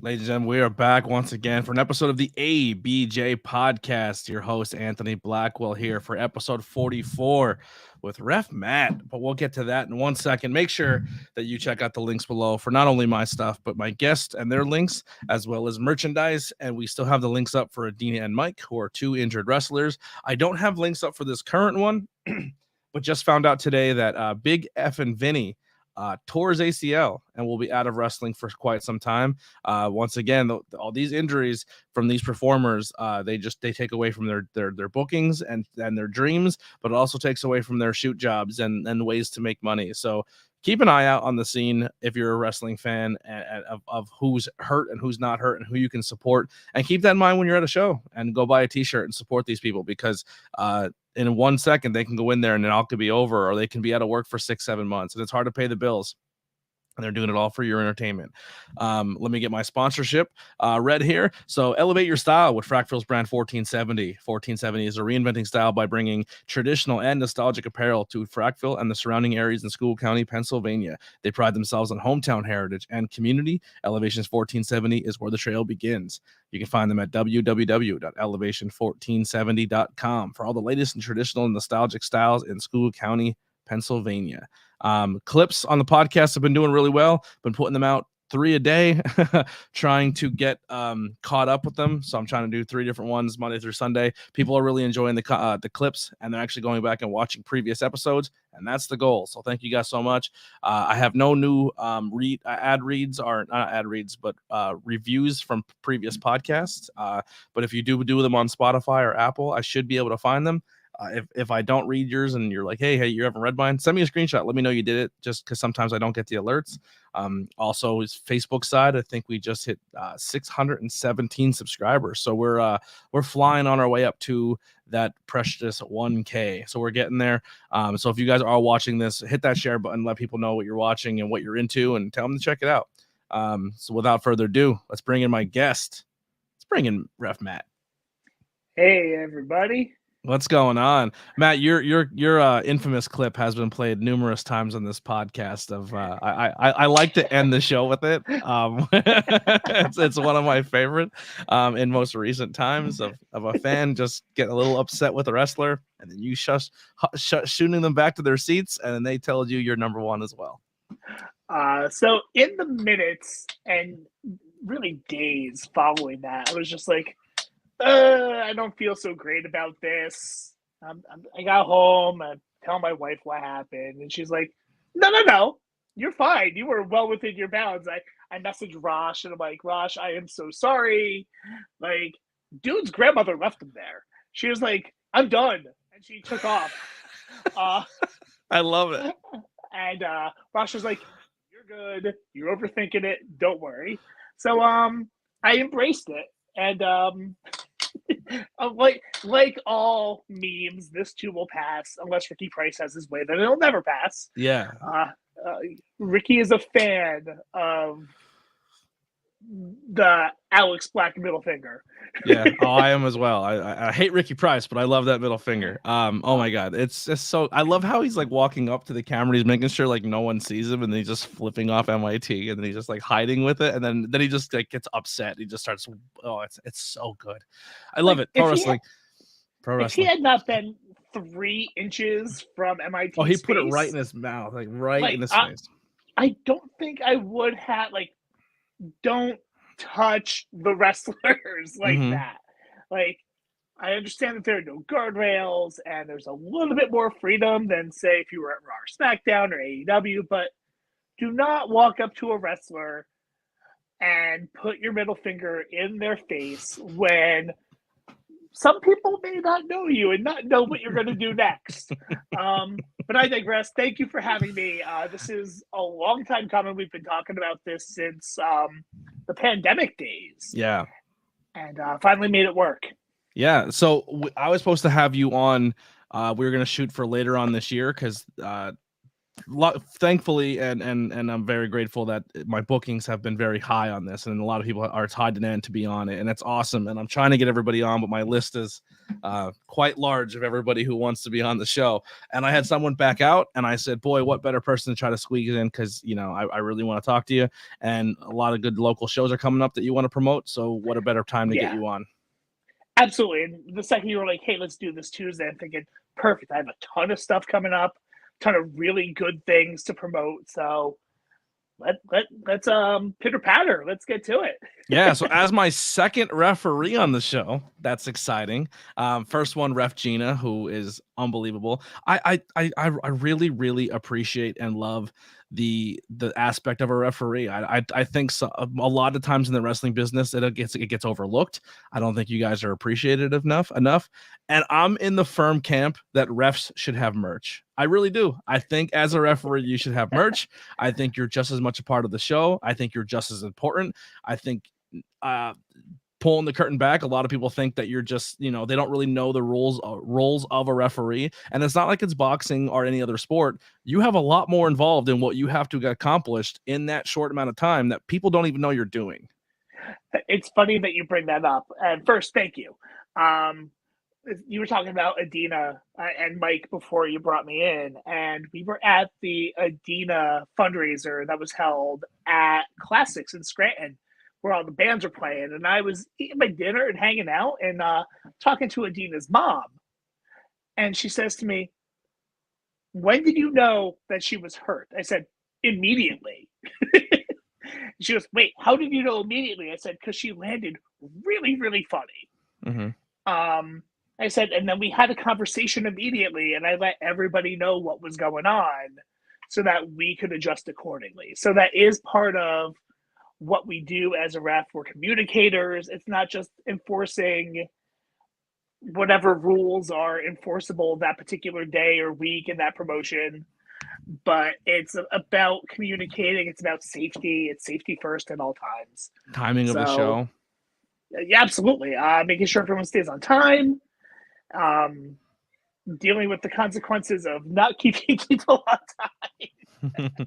Ladies and gentlemen, we are back once again for an episode of the ABJ Podcast. Your host, Anthony Blackwell, here for episode 44 with Ref Matt. But we'll get to that in 1 second. Make sure that you check out the links below for not only my stuff, but my guests and their links, as well as merchandise. And we still have the links up for Adena and Mike, who are two injured wrestlers. I don't have links up for this current one, but just found out today that Big F and Vinny tore his ACL and will be out of wrestling for quite some time. Once again, all these injuries from these performers, they take away from their bookings and their dreams, but it also takes away from their shoot jobs and ways to make money. So keep an eye out on the scene if you're a wrestling fan of who's hurt and who's not hurt and who you can support. And keep that in mind when you're at a show and go buy a t-shirt and support these people, because in 1 second they can go in there and it all could be over, or they can be out of work for 6-7 months and it's hard to pay the bills. And they're doing it all for your entertainment. Let me get my sponsorship read here. So elevate your style with Frackville's brand 1470. 1470 is a reinventing style by bringing traditional and nostalgic apparel to Frackville and the surrounding areas in School County, Pennsylvania. They pride themselves on hometown heritage and community. Elevations 1470 is where the trail begins. You can find them at www.elevation1470.com for all the latest and traditional and nostalgic styles in School County, Pennsylvania. Clips on the podcast have been doing really well. Been putting them out 3 a day, trying to get caught up with them. So I'm trying to do 3 different ones Monday through Sunday. People are really enjoying the clips, and they're actually going back and watching previous episodes, and that's the goal. So thank you guys so much. I have no new reviews from previous podcasts. But if you do them on Spotify or Apple, I should be able to find them. If I don't read yours and you're like, hey, you haven't read mine, send me a screenshot. Let me know you did it, just because sometimes I don't get the alerts. Also, his Facebook side, I think we just hit 617 subscribers. So we're flying on our way up to that precious 1K. So we're getting there. So if you guys are watching this, hit that share button, let people know what you're watching and what you're into, and tell them to check it out. So without further ado, let's bring in my guest. Let's bring in Ref Matt. Hey, everybody. What's going on, Matt? Your infamous clip has been played numerous times on this podcast. I like to end the show with it. It's one of my favorite in most recent times of a fan just getting a little upset with a wrestler, and then you shooting them back to their seats, and then they tell you you're number one as well. So in the minutes and really days following that, I was just like, I don't feel so great about this. I got home, I tell my wife what happened, and she's like, no, you're fine. You were well within your bounds. I messaged Rosh, and I'm like, Rosh, I am so sorry. Like, dude's grandmother left him there. She was like, I'm done. And she took off. I love it. And Rosh was like, you're good. You're overthinking it. Don't worry. So I embraced it. And like all memes, this too will pass unless Ricky Price has his way. Then it'll never pass. Yeah. Ricky is a fan of the Alex Black middle finger. Yeah, I am as well. I hate Ricky Price, but I love that middle finger. Oh my god, it's just so. I love how he's like walking up to the camera, he's making sure like no one sees him, and then he's just flipping off MIT, and then he's just like hiding with it, and then he just like gets upset. He just starts. Oh, it's so good. I love it. Pro wrestling. If he had not been 3 inches from MIT, oh, he put it right in his mouth, like right in his face. I don't think I would have don't touch the wrestlers like that. Like, I understand that there are no guardrails and there's a little bit more freedom than, say, if you were at Raw or SmackDown or AEW, but do not walk up to a wrestler and put your middle finger in their face when some people may not know you and not know what you're going to do next. But I digress. Thank you for having me. This is a long time coming. We've been talking about this since the pandemic days. Yeah. And finally made it work. Yeah. So I was supposed to have you on. We were going to shoot for later on this year because thankfully, and I'm very grateful that my bookings have been very high on this, and a lot of people are tied to end to be on it, and that's awesome. And I'm trying to get everybody on, but my list is quite large of everybody who wants to be on the show. And I had someone back out, and I said, boy, what better person to try to squeeze in, because I really want to talk to you, and a lot of good local shows are coming up that you want to promote, so what a better time to get you on. Absolutely. And the second you were like, hey, let's do this Tuesday, I'm thinking, perfect, I have a ton of stuff coming up, ton of really good things to promote, so let's pitter patter, let's get to it. Yeah, so as my second referee on the show, that's exciting. First one, Ref Gina, who is unbelievable. I really, really appreciate and love the aspect of a referee. I think a lot of times in the wrestling business it gets overlooked. I don't think you guys are appreciated enough, and I'm in the firm camp that refs should have merch. I really do. I think as a referee you should have merch. I think you're just as much a part of the show. I think you're just as important. I think pulling the curtain back, a lot of people think that you're just, they don't really know the roles of a referee, and it's not like it's boxing or any other sport. You have a lot more involved in what you have to get accomplished in that short amount of time that people don't even know you're doing. It's funny that you bring that up. And first, thank you. You were talking about Adena and Mike before you brought me in, and we were at the Adena fundraiser that was held at Classics in Scranton, where all the bands were playing, and I was eating my dinner and hanging out and talking to Adena's mom, and she says to me, when did you know that she was hurt? I said, immediately. She goes, wait, how did you know immediately? I said, because she landed really, really funny. Mm-hmm. I said, and then we had a conversation immediately, and I let everybody know what was going on so that we could adjust accordingly. So that is part of what we do as a ref. We're communicators. It's not just enforcing whatever rules are enforceable that particular day or week in that promotion, but it's about communicating. It's about safety. It's safety first at all times. Timing of the show. Yeah, absolutely. Making sure everyone stays on time. Dealing with the consequences of not keeping people on time.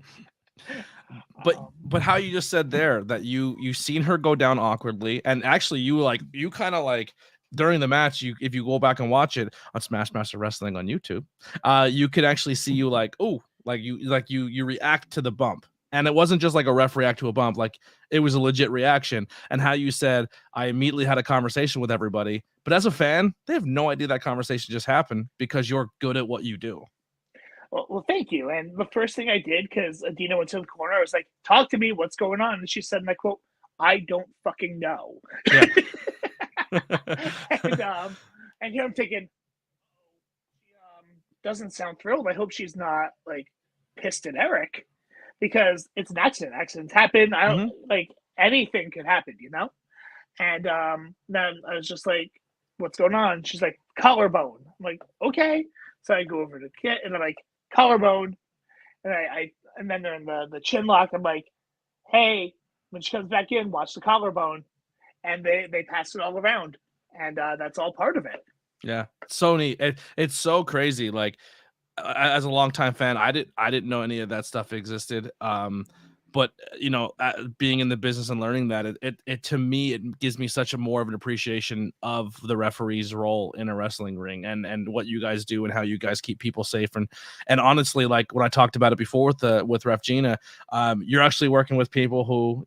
But how you just said there that you seen her go down awkwardly, and actually you kind of like during the match, if you go back and watch it on Smash Master Wrestling on YouTube, you could actually see you you react to the bump. And it wasn't just like a ref react to a bump, like it was a legit reaction. And how you said, I immediately had a conversation with everybody. But as a fan, they have no idea that conversation just happened because you're good at what you do. Well, thank you. And the first thing I did, because Adena went to the corner, I was like, talk to me, what's going on? And she said, and I quote, I don't fucking know. Yeah. And here I'm thinking, she doesn't sound thrilled. I hope she's not like pissed at Eric, because it's an accident. Accidents happen. I don't like anything could happen, And then I was just like, what's going on? She's like, collarbone. I'm like, okay. So I go over to Kit and I'm like, collarbone. And and then they're in the chin lock. I'm like, hey, when she comes back in, watch the collarbone. And they pass it all around. And that's all part of it. Yeah. So neat. It's so crazy. Like, as a longtime fan, I didn't know any of that stuff existed. But being in the business and learning that, it to me, it gives me such a more of an appreciation of the referee's role in a wrestling ring and what you guys do and how you guys keep people safe. And honestly, like when I talked about it before with Ref Gina, you're actually working with people who,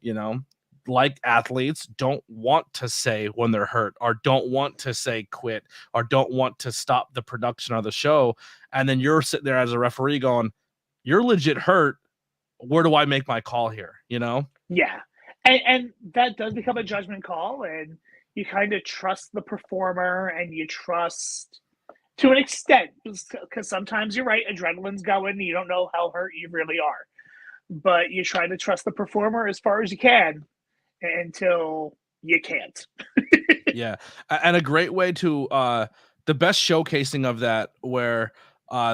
like athletes, don't want to say when they're hurt or don't want to say quit or don't want to stop the production of the show. And then you're sitting there as a referee going, you're legit hurt. Where do I make my call here? Yeah. And that does become a judgment call, and you kind of trust the performer and you trust to an extent, because sometimes you're right, adrenaline's going, you don't know how hurt you really are, but you try to trust the performer as far as you can until you can't. Yeah. And a great way to the best showcasing of that, where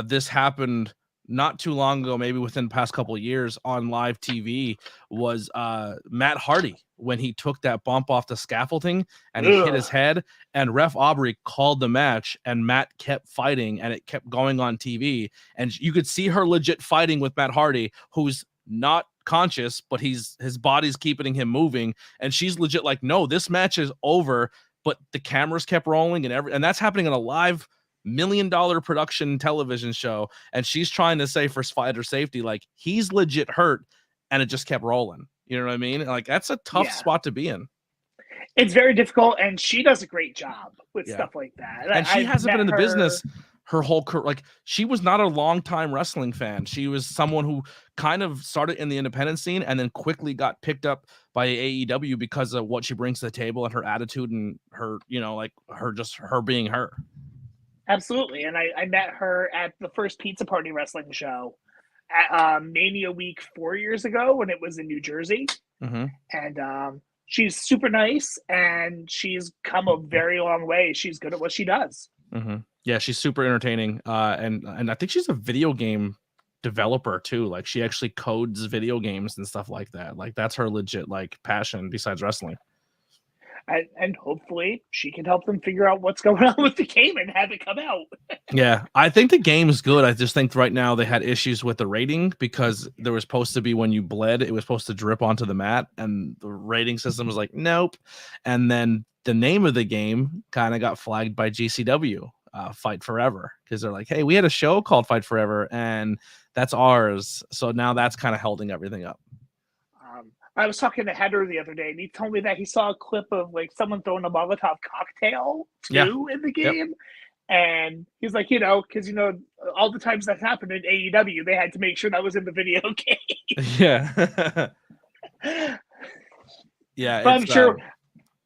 this happened not too long ago, maybe within the past couple of years on live TV, was Matt Hardy when he took that bump off the scaffolding and he hit his head, and Ref Aubrey called the match and Matt kept fighting and it kept going on TV. And you could see her legit fighting with Matt Hardy, who's not conscious, but his body's keeping him moving. And she's legit like, no, this match is over. But the cameras kept rolling and that's happening in a live $1 million production television show. And she's trying to say for fighter safety, like, he's legit hurt, and it just kept rolling. You know what I mean? Like, that's a tough spot to be in. It's very difficult, and she does a great job with stuff like that. And she hasn't been in the business her whole career. Like, she was not a long-time wrestling fan. She was someone who kind of started in the independent scene and then quickly got picked up by AEW because of what she brings to the table and her attitude and her, like her being her. Absolutely. And I met her at the first Pizza Party wrestling show at Mania Week 4 years ago when it was in New Jersey. Mm-hmm. And she's super nice, and she's come a very long way. She's good at what she does. Mm-hmm. Yeah, she's super entertaining. And I think she's a video game developer too. Like, she actually codes video games and stuff like that. Like, that's her legit passion besides wrestling. And hopefully she can help them figure out what's going on with the game and have it come out. Yeah, I think the game's good. I just think right now they had issues with the rating because there was supposed to be, when you bled, it was supposed to drip onto the mat, and the rating system was like, nope. And then the name of the game kind of got flagged by GCW, Fight Forever, because they're like, hey, we had a show called Fight Forever, and that's ours. So now that's kind of holding everything up. I was talking to Heather the other day, and he told me that he saw a clip of someone throwing a Molotov cocktail in the game. Yep. And he's like, because all the times that happened in AEW, they had to make sure that was in the video game. Yeah. Yeah. But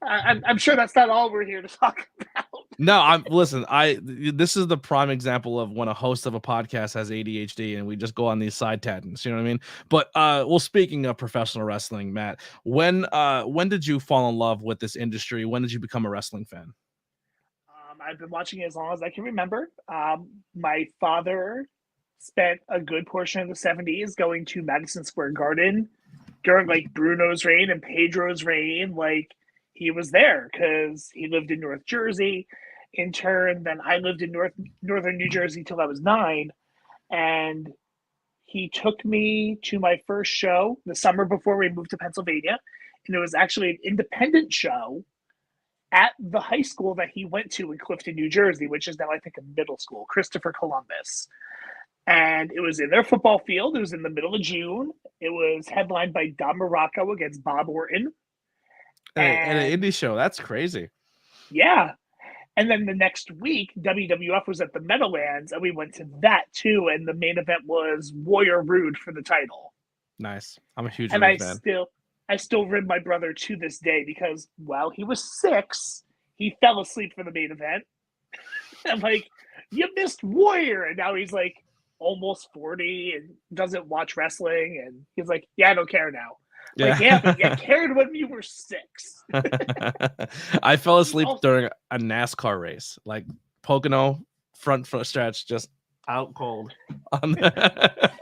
I'm sure that's not all we're here to talk about. No, this is the prime example of when a host of a podcast has ADHD and we just go on these side tangents, you know what I mean? But speaking of professional wrestling, Matt, when did you fall in love with this industry? When did you become a wrestling fan? I've been watching it as long as I can remember. My father spent a good portion of the 70s going to Madison Square Garden during Bruno's reign and Pedro's reign. He was there because he lived in North Jersey. In turn, then I lived in northern New Jersey till I was 9. And he took me to my first show the summer before we moved to Pennsylvania. And it was actually an independent show at the high school that he went to in Clifton, New Jersey, which is now, I think, a middle school, Christopher Columbus. And it was in their football field. It was in the middle of June. It was headlined by Don Morocco against Bob Orton. And an indie show. That's crazy. Yeah. And then the next week, WWF was at the Meadowlands, and we went to that too. And the main event was Warrior Rude for the title. Nice. I'm a huge fan. I still rib my brother to this day because while he was 6, he fell asleep for the main event. I'm like, you missed Warrior. And now he's almost 40 and doesn't watch wrestling. And he's like, yeah, I don't care now. Yeah. But you cared when you were 6. I fell asleep during a NASCAR race, Pocono front stretch, just out cold.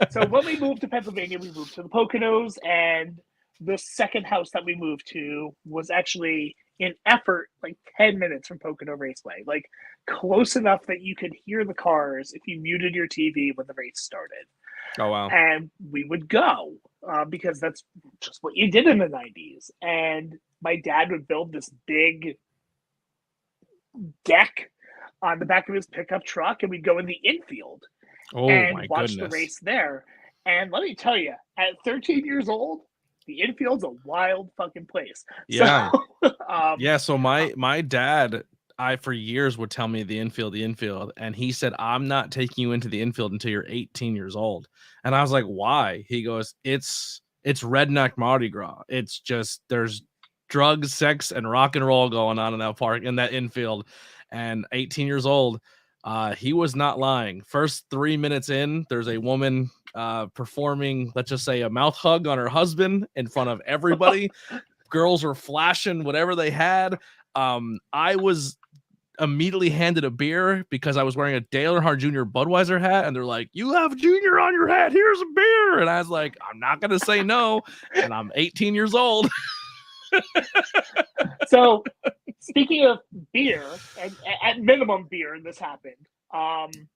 So when we moved to Pennsylvania, we moved to the Poconos, and the second house that we moved to was actually in Effort, 10 minutes from Pocono Raceway, close enough that you could hear the cars if you muted your TV when the race started. Oh, wow. And we would go because that's just what you did in the 90s. And my dad would build this big deck on the back of his pickup truck, and we'd go in the infield and watch the race there. And let me tell you, at 13 years old, the infield's a wild fucking place. Yeah. So my dad, for years would tell me the infield. And he said, I'm not taking you into the infield until you're 18 years old. And I was like, why? He goes, it's redneck Mardi Gras. It's just, there's drugs, sex, and rock and roll going on in that park, in that infield. And 18 years old, he was not lying. First 3 minutes in, there's a woman performing, let's just say, a mouth hug on her husband in front of everybody. Girls were flashing whatever they had. I was immediately handed a beer because I was wearing a Dale Earnhardt Jr. Budweiser hat, and they're like, "You have Junior on your hat. Here's a beer." And I was like, "I'm not gonna say no." And I'm 18 years old. So, speaking of beer, and at minimum beer, this happened. The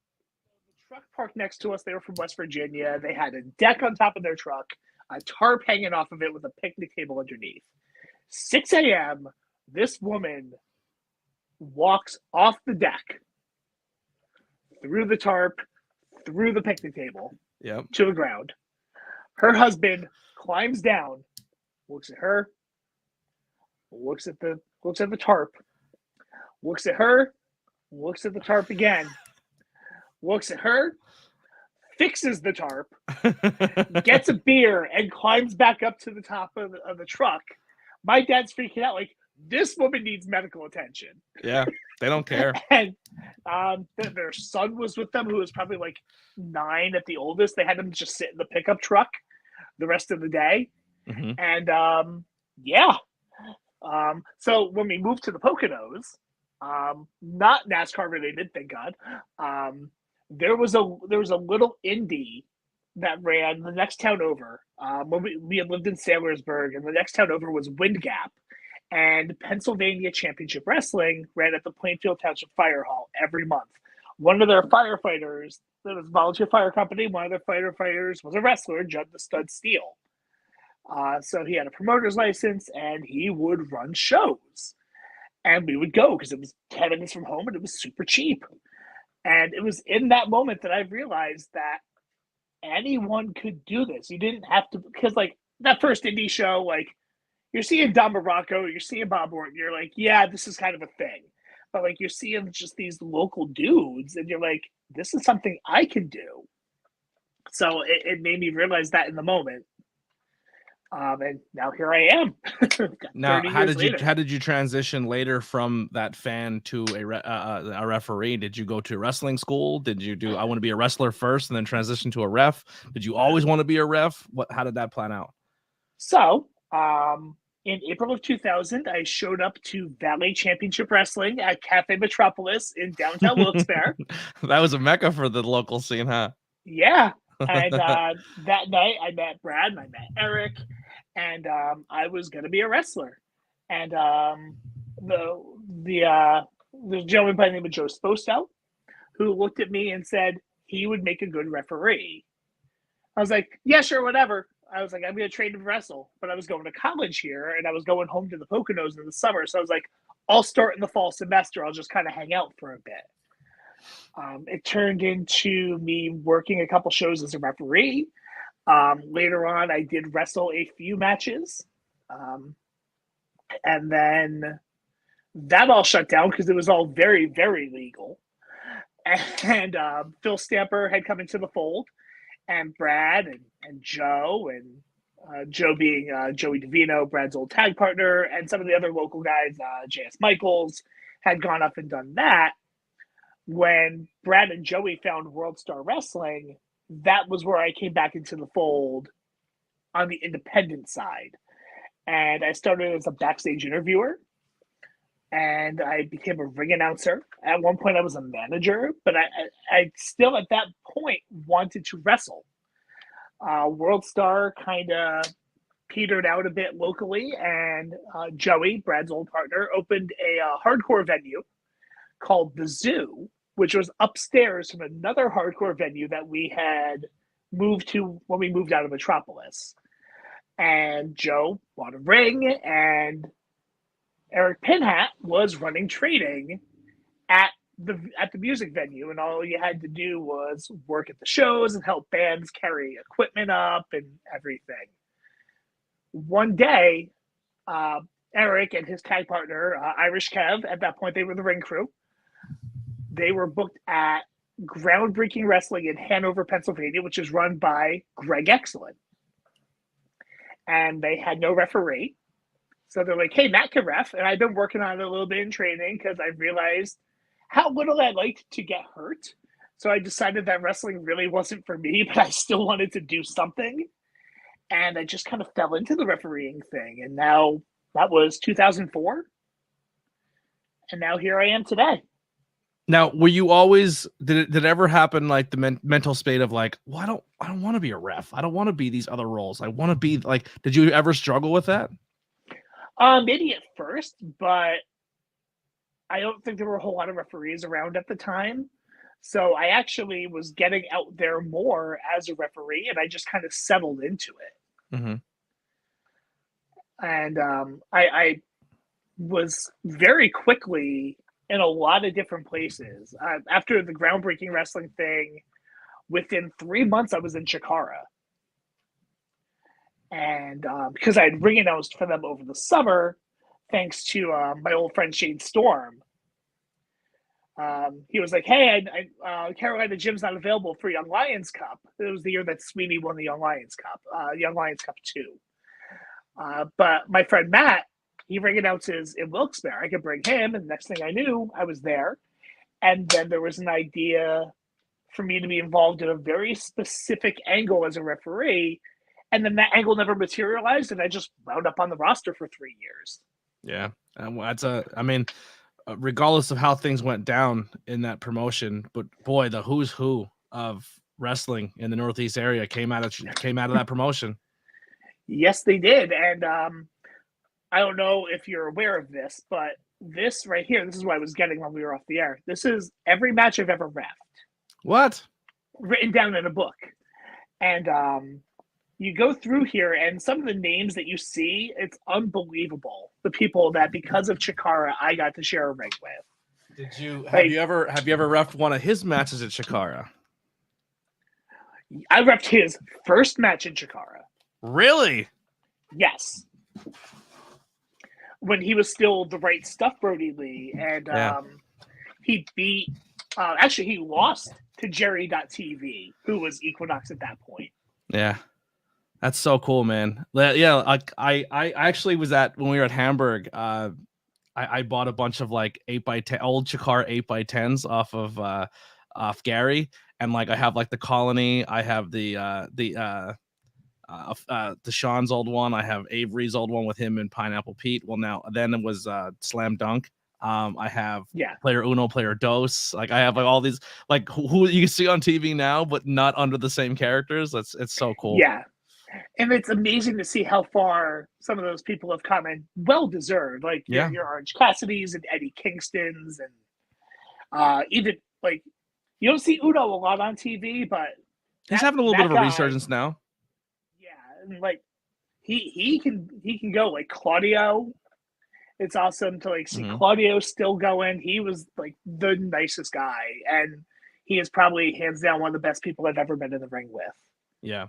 truck parked next to us. They were from West Virginia. They had a deck on top of their truck, a tarp hanging off of it with a picnic table underneath. 6 a.m., this woman walks off the deck, through the tarp, through the picnic table, to the ground. Her husband climbs down, looks at her, looks at the tarp, looks at her, looks at the tarp again, looks at her, fixes the tarp, gets a beer, and climbs back up to the top of the truck. My dad's freaking out, like, this woman needs medical attention. Yeah, they don't care. And their son was with them, who was probably like 9 at the oldest. They had him just sit in the pickup truck the rest of the day. Mm-hmm. And so when we moved to the Poconos, not NASCAR related, thank God, there was a little Indy that ran the next town over. When we had lived in Saylorsburg, and the next town over was Wind Gap. And Pennsylvania Championship Wrestling ran at the Plainfield Township Fire Hall every month. One of their firefighters, that was a volunteer fire company, one of their firefighters was a wrestler, Judd the Stud Steele. So he had a promoter's license, and he would run shows. And we would go because it was 10 minutes from home, and it was super cheap. And it was in that moment that I realized that anyone could do this. You didn't have to, because like that first indie show, like, you're seeing Don Morocco, you're seeing Bob Orton, you're like, yeah, this is kind of a thing. But like, you're seeing just these local dudes, and you're like, this is something I can do. So it made me realize that in the moment. And now here I am. Now, how did you transition later from that fan to a referee? Did you go to wrestling school? Did you do I want to be a wrestler first and then transition to a ref? Did you always want to be a ref? How did that plan out? So, in April of 2000, I showed up to Valley Championship Wrestling at Cafe Metropolis in downtown Wilkes-Barre. That was a mecca for the local scene, huh? Yeah. And that night, I met Brad and I met Eric, and I was going to be a wrestler. And the gentleman by the name of Joe Sposto, who looked at me and said he would make a good referee. I was like, yeah, sure, whatever. I was like, I'm going to train to wrestle. But I was going to college here, and I was going home to the Poconos in the summer. So I was like, I'll start in the fall semester. I'll just kind of hang out for a bit. It turned into me working a couple shows as a referee. Later on, I did wrestle a few matches. And then that all shut down because it was all very, very legal. And Phil Stamper had come into the fold. And Brad and Joe, and Joe being Joey DeVino, Brad's old tag partner, and some of the other local guys, J.S. Michaels, had gone up and done that. When Brad and Joey found World Star Wrestling, that was where I came back into the fold on the independent side. And I started as a backstage interviewer, and I became a ring announcer. At one point, I was a manager, but I still at that point wanted to wrestle. World Star kind of petered out a bit locally, and Joey, Brad's old partner, opened a hardcore venue called The Zoo, which was upstairs from another hardcore venue that we had moved to when we moved out of Metropolis. And Joe bought a ring, and Eric Pinhat was running training at the music venue, and all you had to do was work at the shows and help bands carry equipment up and everything. One day, Eric and his tag partner, Irish Kev, at that point they were the ring crew. They were booked at Groundbreaking Wrestling in Hanover, Pennsylvania, which is run by Greg Excellent. And they had no referee. So they're like, hey, Matt can ref. And I've been working on it a little bit in training because I realized how little I liked to get hurt. So I decided that wrestling really wasn't for me, but I still wanted to do something. And I just kind of fell into the refereeing thing. And now that was 2004. And now here I am today. Now, were you always, did it ever happen like the mental state of like, well, I don't want to be a ref. I don't want to be these other roles. I want to be like, did you ever struggle with that? Maybe at first, but I don't think there were a whole lot of referees around at the time. So I actually was getting out there more as a referee, and I just kind of settled into it. Mm-hmm. And I was very quickly in a lot of different places. After the groundbreaking wrestling thing, within 3 months, I was in Chikara. And because I had ring announced for them over the summer, thanks to my old friend Shane Storm. He was like, hey, Carolina Gym's not available for Young Lions Cup. It was the year that Sweeney won the Young Lions Cup, Young Lions Cup 2. But my friend Matt, he ring announces in Wilkes-Barre. I could bring him, and next thing I knew, I was there. And then there was an idea for me to be involved in a very specific angle as a referee. And then that angle never materialized, and I just wound up on the roster for 3 years. Yeah. I mean, regardless of how things went down in that promotion, but boy, the who's who of wrestling in the Northeast area came out of that promotion. Yes, they did. And I don't know if you're aware of this, but this right here, this is what I was getting when we were off the air. This is every match I've ever reffed. What? Written down in a book. And you go through here, and some of the names that you see, it's unbelievable. The people that, because of Chikara, I got to share a ring with. Have you ever reffed one of his matches at Chikara? I reffed his first match in Chikara. Really? Yes. When he was still the Right Stuff Brody Lee, and he beat, actually he lost to Jerry.TV, who was Equinox at that point. Yeah. That's so cool, man. Yeah, I actually was when we were at Hamburg. I bought a bunch of like 8x10 old Chikara 8x10s off Gary, and like I have like the Colony, I have the Sean's old one, I have Avery's old one with him and Pineapple Pete. Well, then it was Slam Dunk. I have Player Uno, Player Dos. Like I have like all these like who you see on TV now, but not under the same characters. It's so cool. Yeah. And it's amazing to see how far some of those people have come, and well deserved. Like your Orange Cassidy's and Eddie Kingston's, and even like you don't see Udo a lot on TV, but he's having a little bit of a resurgence now. Yeah, and like he can go. Like Claudio, it's awesome to like see Claudio still going. He was like the nicest guy, and he is probably hands down one of the best people I've ever been in the ring with. Yeah.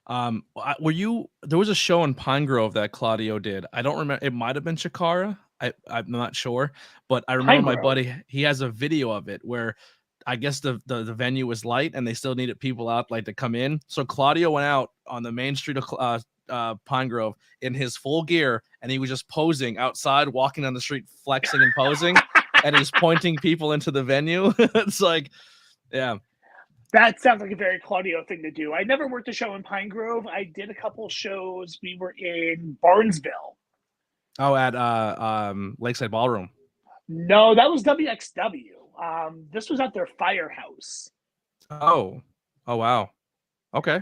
There was a show in Pine Grove that Claudio did. I don't remember. It might have been Chikara. I'm not sure, but I remember my buddy, he has a video of it where I guess the venue was light and they still needed people out like to come in. So Claudio went out on the main street of Pine Grove in his full gear, and he was just posing outside, walking down the street, flexing and posing, and he's pointing people into the venue. It's like, yeah. That sounds like a very Claudio thing to do. I never worked a show in Pine Grove. I did a couple shows. We were in Barnesville. Oh, at Lakeside Ballroom. No, that was WXW. This was at their firehouse. Oh wow. Okay.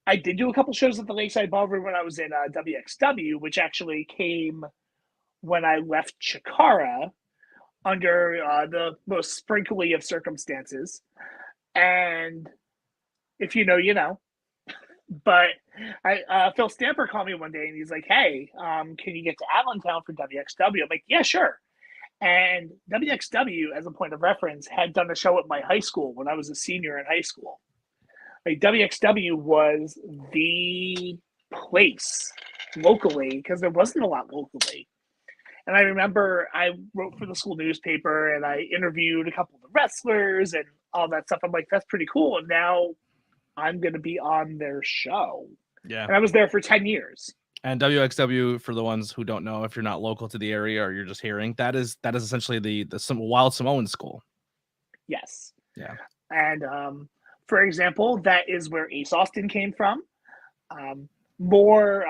I did do a couple shows at the Lakeside Ballroom when I was in WXW, which actually came when I left Chikara under the most sprinkly of circumstances. And if you know, you know. But Phil Stamper called me one day and he's like, hey, can you get to Allentown for WXW? I'm like, yeah, sure. And WXW, as a point of reference, had done a show at my high school when I was a senior in high school. Like WXW was the place locally because there wasn't a lot locally. And I remember I wrote for the school newspaper and I interviewed a couple of the wrestlers and all that stuff. I'm like, that's pretty cool. And now I'm going to be on their show. Yeah. And I was there for 10 years. And WXW, for the ones who don't know, if you're not local to the area or you're just hearing, that is essentially the Wild Samoan school. Yes. Yeah. And for example, that is where Ace Austin came from. More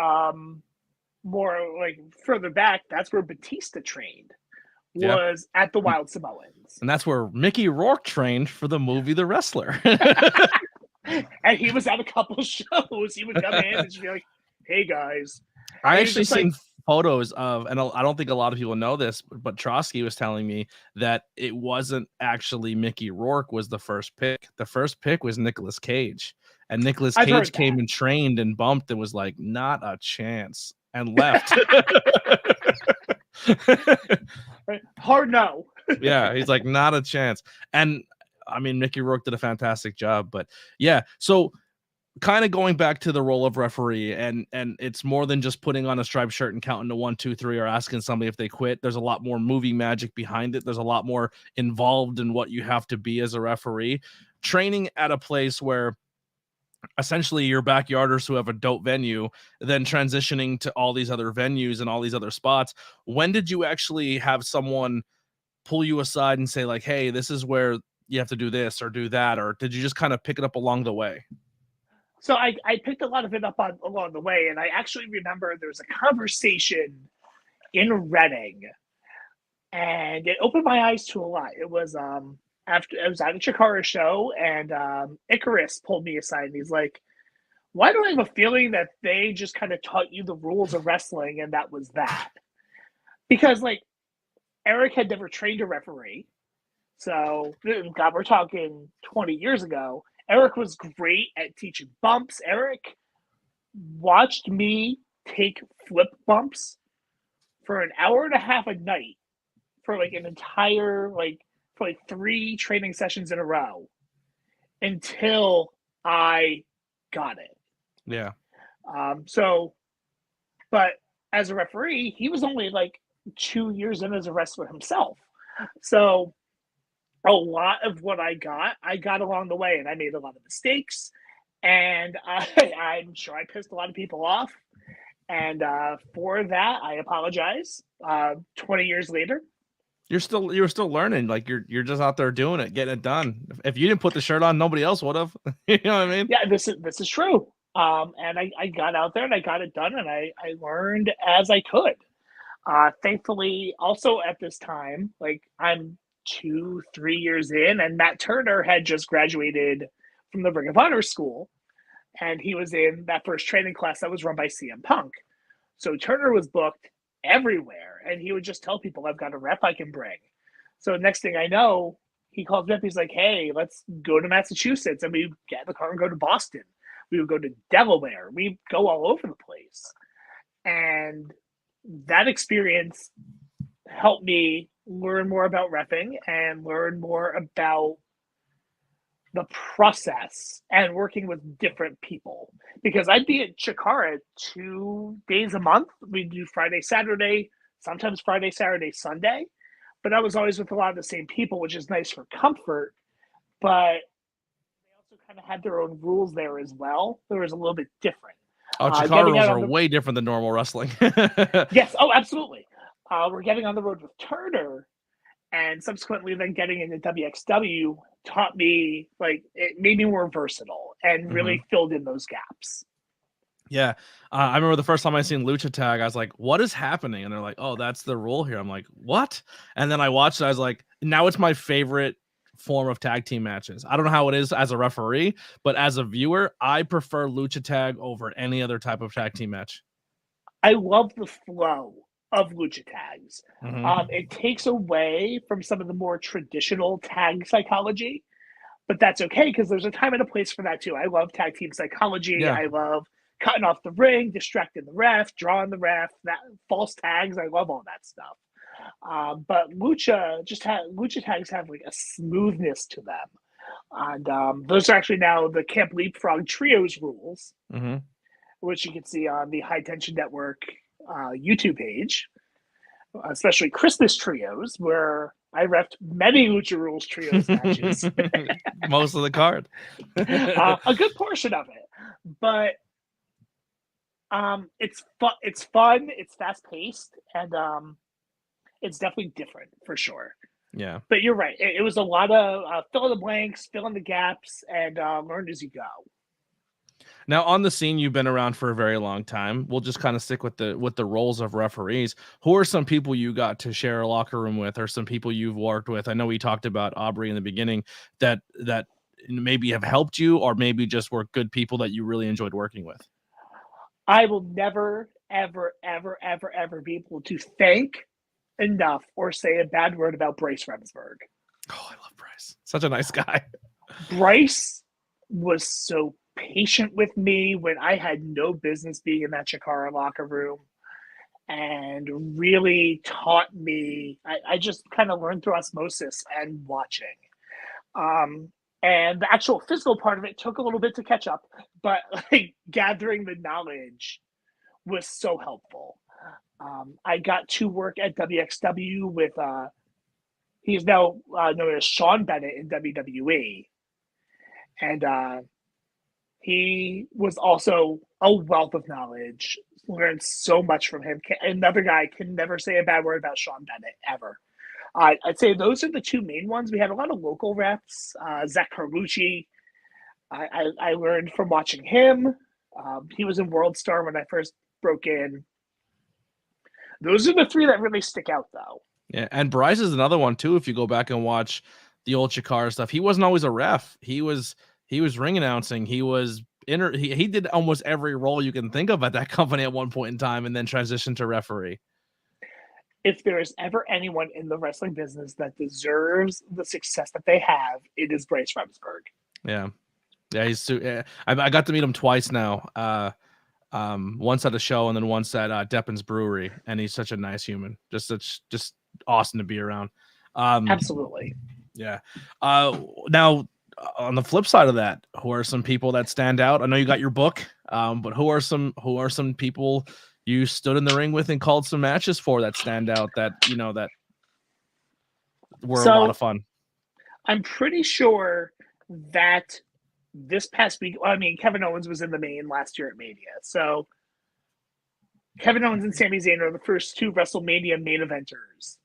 like further back, that's where Batista trained. was at the Wild Samoans. And that's where Mickey Rourke trained for the movie The Wrestler. And he was at a couple shows. He would come in and just be like, hey, guys. I actually seen photos of, and I don't think a lot of people know this, but Trotsky was telling me that it wasn't actually Mickey Rourke was the first pick. The first pick was Nicolas Cage. And Nicolas Cage came and trained and bumped and was like, not a chance, and left. Hard no. Yeah, he's like, not a chance. And I mean, Mickey Rourke did a fantastic job, but yeah. So kind of going back to the role of referee, and it's more than just putting on a striped shirt and counting to 1, 2, 3, or asking somebody if they quit. There's a lot more movie magic behind it. There's a lot more involved in what you have to be as a referee. Training at a place where essentially your backyarders who have a dope venue, then transitioning to all these other venues and all these other spots. When did you actually have someone pull you aside and say like, hey, this is where you have to do this or do that? Or did you just kind of pick it up along the way? So I picked a lot of it up along the way. And I actually remember there was a conversation in Reading, and it opened my eyes to a lot. It was after I was at a Chikara show, and Icarus pulled me aside and he's like, why do I have a feeling that they just kind of taught you the rules of wrestling and that was that? Because like Eric had never trained a referee. So God, we're talking 20 years ago. Eric was great at teaching bumps. Eric watched me take flip bumps for an hour and a half a night for like an entire for 3 training sessions in a row until I got it. Yeah. But as a referee, he was only like 2 years in as a wrestler himself. So a lot of what I got along the way, and I made a lot of mistakes, and I'm sure I pissed a lot of people off. And for that, I apologize. 20 years later. You were still learning. Like you're just out there doing it, getting it done. If you didn't put the shirt on, nobody else would have. You know what I mean? Yeah, this is true. And I got out there and I got it done, and I learned as I could. Thankfully, also at this time, like I'm 2-3 years in, and Matt Turner had just graduated from the Ring of Honor school, and he was in that first training class that was run by CM Punk. So Turner was booked everywhere, and he would just tell people, I've got a rep I can bring. So next thing I know, he calls me up. He's like, hey, let's go to Massachusetts. And we get in the car and go to Boston. We would go to Delaware. We go all over the place. And that experience helped me learn more about reffing and learn more about the process and working with different people. Because I'd be at Chikara 2 days a month. We'd do Friday, Saturday, sometimes Friday, Saturday, Sunday. But I was always with a lot of the same people, which is nice for comfort. But they also kind of had their own rules there as well. There was a little bit different. Oh, Chikara rules are way different than normal wrestling. Yes. Oh, absolutely. We're getting on the road with Turner, and subsequently then getting into WXW taught me, like, it made me more versatile and really filled in those gaps. Yeah. I remember the first time I seen Lucha Tag, I was like, what is happening? And they're like, oh, that's the rule here. I'm like, what? And then I watched it. I was like, now it's my favorite form of tag team matches. I don't know how it is as a referee, but as a viewer, I prefer Lucha Tag over any other type of tag team match. I love the flow of Lucha Tags. It takes away from some of the more traditional tag psychology, but that's okay because there's a time and a place for that too. I love tag team psychology. Yeah. I love cutting off the ring, distracting the ref, drawing the ref, that false tags. I love all that stuff. But Lucha Tags have like a smoothness to them. And those are actually now the Camp Leapfrog Trios rules, which you can see on the High Tension Network YouTube page, especially Christmas Trios, where I reffed many Lucha Rules Trios matches. Most of the card. A good portion of it. But it's fun, it's fast-paced, and it's definitely different for sure. Yeah. But you're right. It was a lot of fill in the blanks, fill in the gaps, and learn as you go. Now, on the scene, you've been around for a very long time. We'll just kind of stick with the roles of referees. Who are some people you got to share a locker room with, or some people you've worked with? I know we talked about Aubrey in the beginning that maybe have helped you, or maybe just were good people that you really enjoyed working with. I will never, ever, ever, ever, ever be able to thank enough or say a bad word about Bryce Remsburg. Oh, I love Bryce. Such a nice guy. Bryce was so patient with me when I had no business being in that Chikara locker room, and really taught me. I just kind of learned through osmosis and watching. And the actual physical part of it took a little bit to catch up, but like gathering the knowledge was so helpful. I got to work at WXW with he's now known as Sean Bennett in WWE, and he was also a wealth of knowledge. Learned so much from him. Another guy can never say a bad word about Sean Bennett ever. I'd say those are the two main ones. We had a lot of local reps. Zach Carlucci, I learned from watching him. He was in World Star when I first broke in. Those are the three that really stick out, though. Yeah, and Bryce is another one too. If you go back and watch the old Chikara stuff, he wasn't always a ref. He was ring announcing. He was he did almost every role you can think of at that company at one point in time, and then transitioned to referee. If there is ever anyone in the wrestling business that deserves the success that they have, it is Bryce Remsburg. Yeah, he's. I got to meet him twice now. Once at a show and then once at Deppin's Brewery, and he's such a nice human. Just awesome to be around. Absolutely. Yeah. Now, on the flip side of that, who are some people that stand out? I know you got your book, but who are some people you stood in the ring with and called some matches for that stand out, that that were a lot of fun? I'm pretty sure that this past week, Kevin Owens was in the main last year at Mania. So Kevin Owens and Sami Zayn are the first two WrestleMania main eventers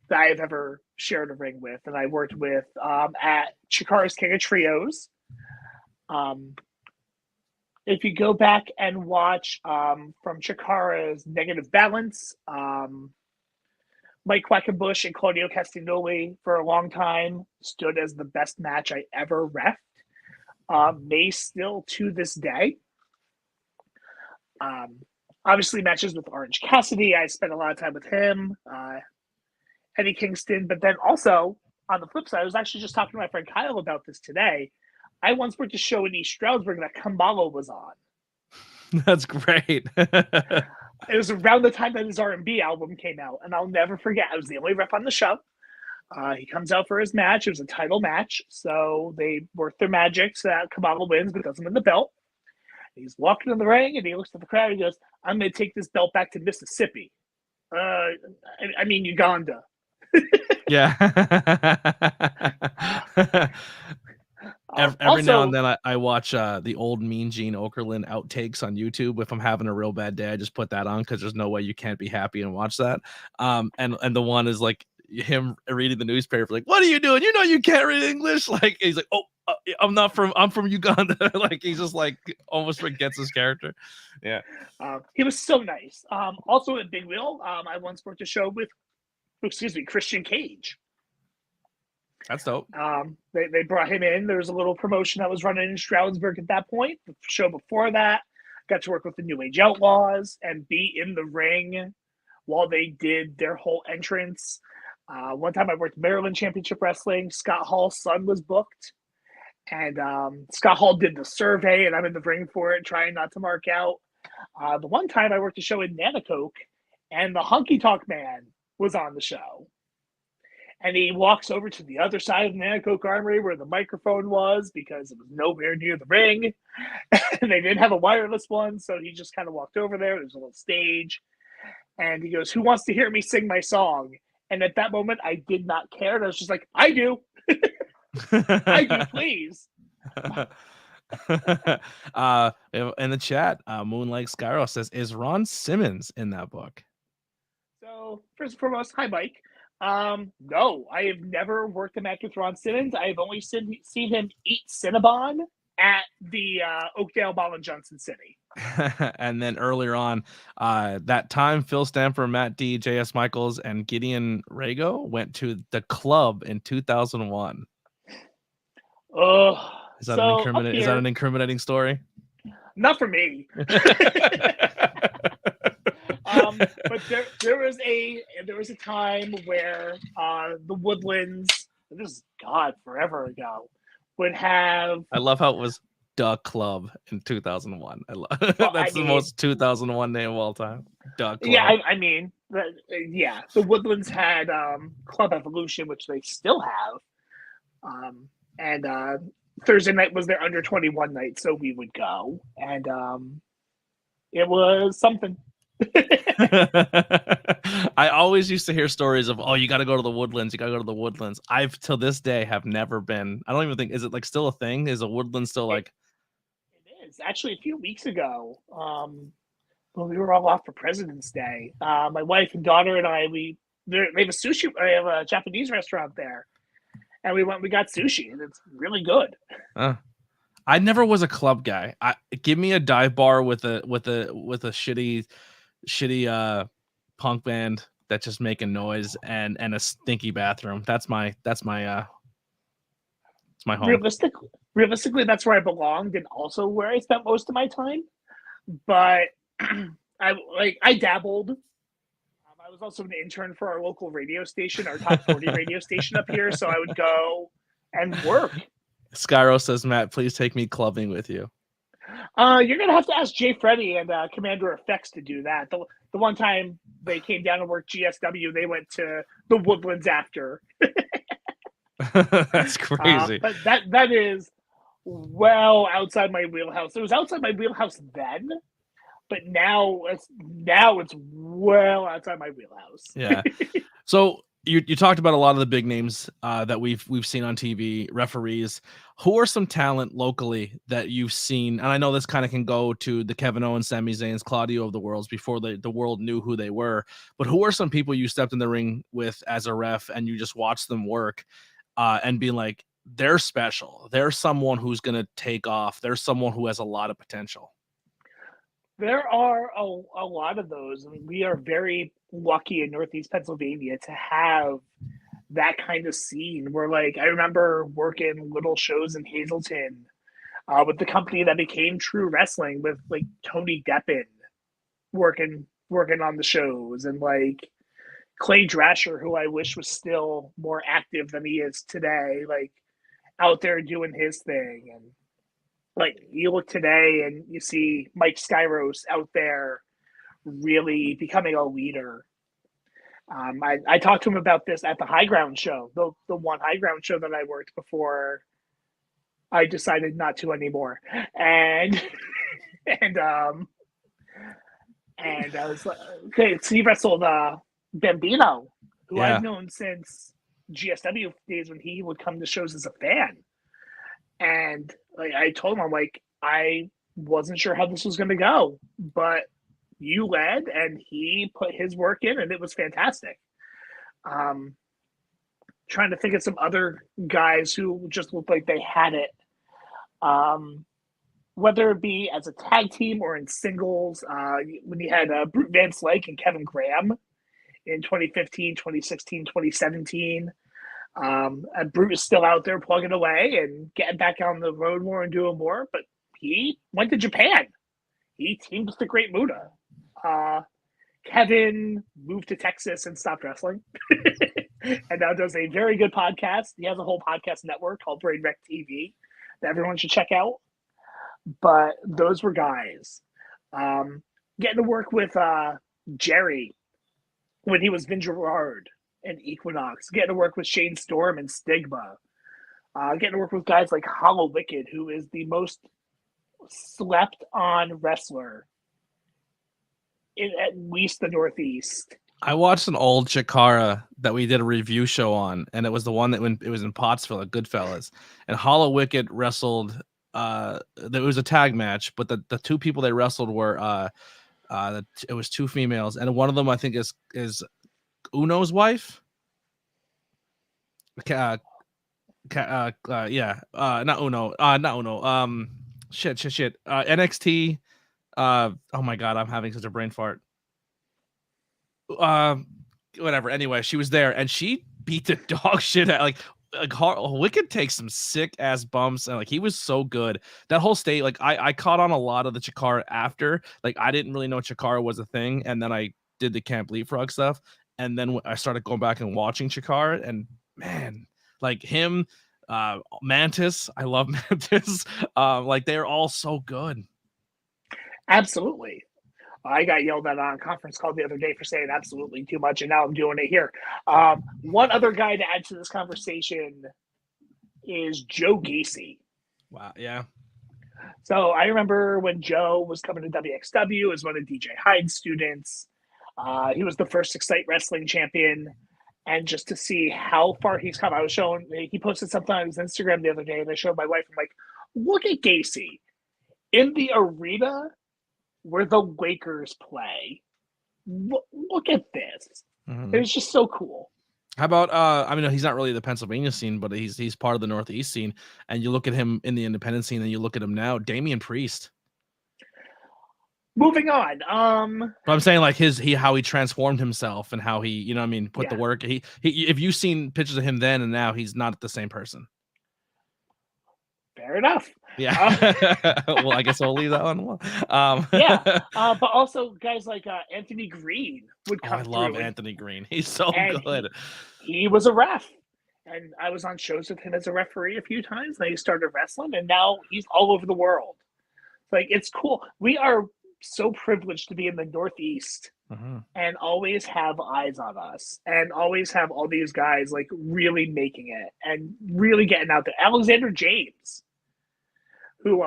that I have ever shared a ring with, and I worked with at Chikara's King of Trios. If you go back and watch from Chikara's Negative Balance, Mike Quackenbush and Claudio Castagnoli for a long time stood as the best match I ever refed. May still to this day. Obviously, matches with Orange Cassidy, I spent a lot of time with him. Eddie Kingston, but then also on the flip side, I was actually just talking to my friend Kyle about this today. I once worked a show in East Stroudsburg that Kamala was on. That's great. It was around the time that his R&B album came out, and I'll never forget. I was the only rep on the show. He comes out for his match. It was a title match, so they work their magic so that Kamala wins, but doesn't win the belt. He's walking in the ring, and he looks at the crowd. And he goes, "I'm going to take this belt back to Mississippi. Uganda." Yeah. Every now and then I watch the old Mean Gene Okerlund outtakes on YouTube. If I'm having a real bad day, I just put that on because there's no way you can't be happy and watch that. And the one is like him reading the newspaper, like, "What are you doing? You know you can't read English." Like he's like, "Oh, I'm from Uganda." Like he just like almost forgets his character. Yeah. He was so nice. Also at Big Wheel, I once worked a show with, Christian Cage. That's dope. They brought him in. There was a little promotion that was running in Stroudsburg at that point. The show before that, got to work with the New Age Outlaws and be in the ring while they did their whole entrance. One time I worked Maryland Championship Wrestling. Scott Hall's son was booked. And Scott Hall did the survey, and I'm in the ring for it, trying not to mark out. The one time I worked a show in Nanacoke, and the Honky Tonk Man was on the show. And he walks over to the other side of the Nanacoke Armory where the microphone was, because it was nowhere near the ring. And they didn't have a wireless one, so he just kind of walked over there. There's a little stage. And he goes, "Who wants to hear me sing my song?" And at that moment, I did not care. And I was just like, "I do." "I do, please." In the chat, Moonlight Skyro says, "Is Ron Simmons in that book?" So first and foremost, hi, Mike. No, I have never worked a match with Ron Simmons. I have only seen him eat Cinnabon at the Oakdale Mall in Johnson City. And then earlier on, that time Phil Stanford, Matt D, J.S. Michaels, and Gideon Rago went to the club in 2001. Oh, is that an incriminating story? Not for me. But there was a time where the Woodlands, this is forever ago, would have. I love how it was the club in 2001. That's the most 2001 name of all time. The club. Yeah, the Woodlands had Club Evolution, which they still have, and Thursday night was their under 21 night, so we would go, and it was something. I always used to hear stories of, you got to go to the Woodlands. I've till this day have never been. I don't even think, is it like still a thing? Is a Woodland still like? It is actually. A few weeks ago, when we were all off for President's Day, my wife and daughter and I, they have a Japanese restaurant there. And we got sushi, and it's really good. I never was a club guy. Give me a dive bar with a shitty punk band that's just making noise and a stinky bathroom. That's my home. Realistically, that's where I belonged, and also where I spent most of my time. But I dabbled. I was also an intern for our local radio station, our top 40 radio station up here. So I would go and work. Skyro says, Matt, please take me clubbing with you. You're going to have to ask Jay Freddy and Commander Effects to do that. The one time they came down and worked GSW, they went to the Woodlands after. That's crazy. But that is well outside my wheelhouse. It was outside my wheelhouse then. But now it's well outside my wheelhouse. Yeah. So you talked about a lot of the big names that we've seen on TV, referees. Who are some talent locally that you've seen? And I know this kind of can go to the Kevin Owens, Sami Zayn's, Claudio of the worlds before the world knew who they were. But who are some people you stepped in the ring with as a ref and you just watched them work and be like, they're special. They're someone who's going to take off. They're someone who has a lot of potential. There are a lot of those. I mean, we are very lucky in Northeast Pennsylvania to have that kind of scene where, like, I remember working little shows in Hazleton with the company that became True Wrestling with, like, Tony Deppen working on the shows, and, like, Clay Drescher, who I wish was still more active than he is today, like, out there doing his thing. And like, you look today and you see Mike Skyros out there really becoming a leader. I talked to him about this at the High Ground show, the one High Ground show that I worked before I decided not to anymore. And I was like, okay, so he wrestled Bambino, who I've known since GSW days when he would come to shows as a fan. And like, I told him, I'm like, I wasn't sure how this was going to go, but you led and he put his work in and it was fantastic. Trying to think of some other guys who just looked like they had it. Whether it be as a tag team or in singles, when you had Brute Van Slyke and Kevin Graham in 2015, 2016, 2017. And Brute is still out there plugging away and getting back on the road more and doing more, but he went to Japan. He teamed with the Great Muta. Kevin moved to Texas and stopped wrestling and now does a very good podcast. He has a whole podcast network called Brain Wreck TV that everyone should check out. But those were guys. Getting to work with Jerry when he was Vin Gerard and Equinox, getting to work with Shane Storm and Stigma, getting to work with guys like Hollow Wicked, who is the most slept on wrestler in at least the Northeast. I watched an old Chikara that we did a review show on, and it was the one that when it was in Pottsville at Goodfellas, and Hollow Wicked wrestled. It was a tag match, but the two people they wrestled were it was two females, and one of them I think is Uno's wife, not Uno, not Uno. Shit. NXT. Oh my god, I'm having such a brain fart. Whatever. Anyway, she was there and she beat the dog shit out. Like Wicked takes some sick ass bumps and like he was so good. That whole state, like I caught on a lot of the Chikara after. Like I didn't really know Chikara was a thing, and then I did the Camp Leapfrog stuff, and then I started going back and watching Chikara, and man, like him, Mantis. I love Mantis. Like they're all so good. Absolutely. I got yelled at on a conference call the other day for saying absolutely too much, and now I'm doing it here. One other guy to add to this conversation is Joe Gacy. Wow, yeah. So I remember when Joe was coming to WXW as one of DJ Hyde's students. He was the first Xcite wrestling champion. And just to see how far he's come, I was showing, he posted something on his Instagram the other day, and I showed my wife, I'm like, look at Gacy in the arena where the Lakers play. Look at this. Mm-hmm. It's just so cool. How about I mean, he's not really the Pennsylvania scene, but he's part of the Northeast scene. And you look at him in the independent scene, and you look at him now, Damian Priest. Moving on. But I'm saying like how he transformed himself and how he, you know what I mean, put the work. He if you've seen pictures of him then and now, he's not the same person. Fair enough. Yeah. Well, I guess I'll leave that one alone. But also guys like Anthony Green would come through. I love Anthony Green. He's so good. He was a ref. And I was on shows with him as a referee a few times. Then he started wrestling, and now he's all over the world. Like, it's cool. We are so privileged to be in the Northeast and always have eyes on us and always have all these guys like really making it and really getting out there. Alexander James, who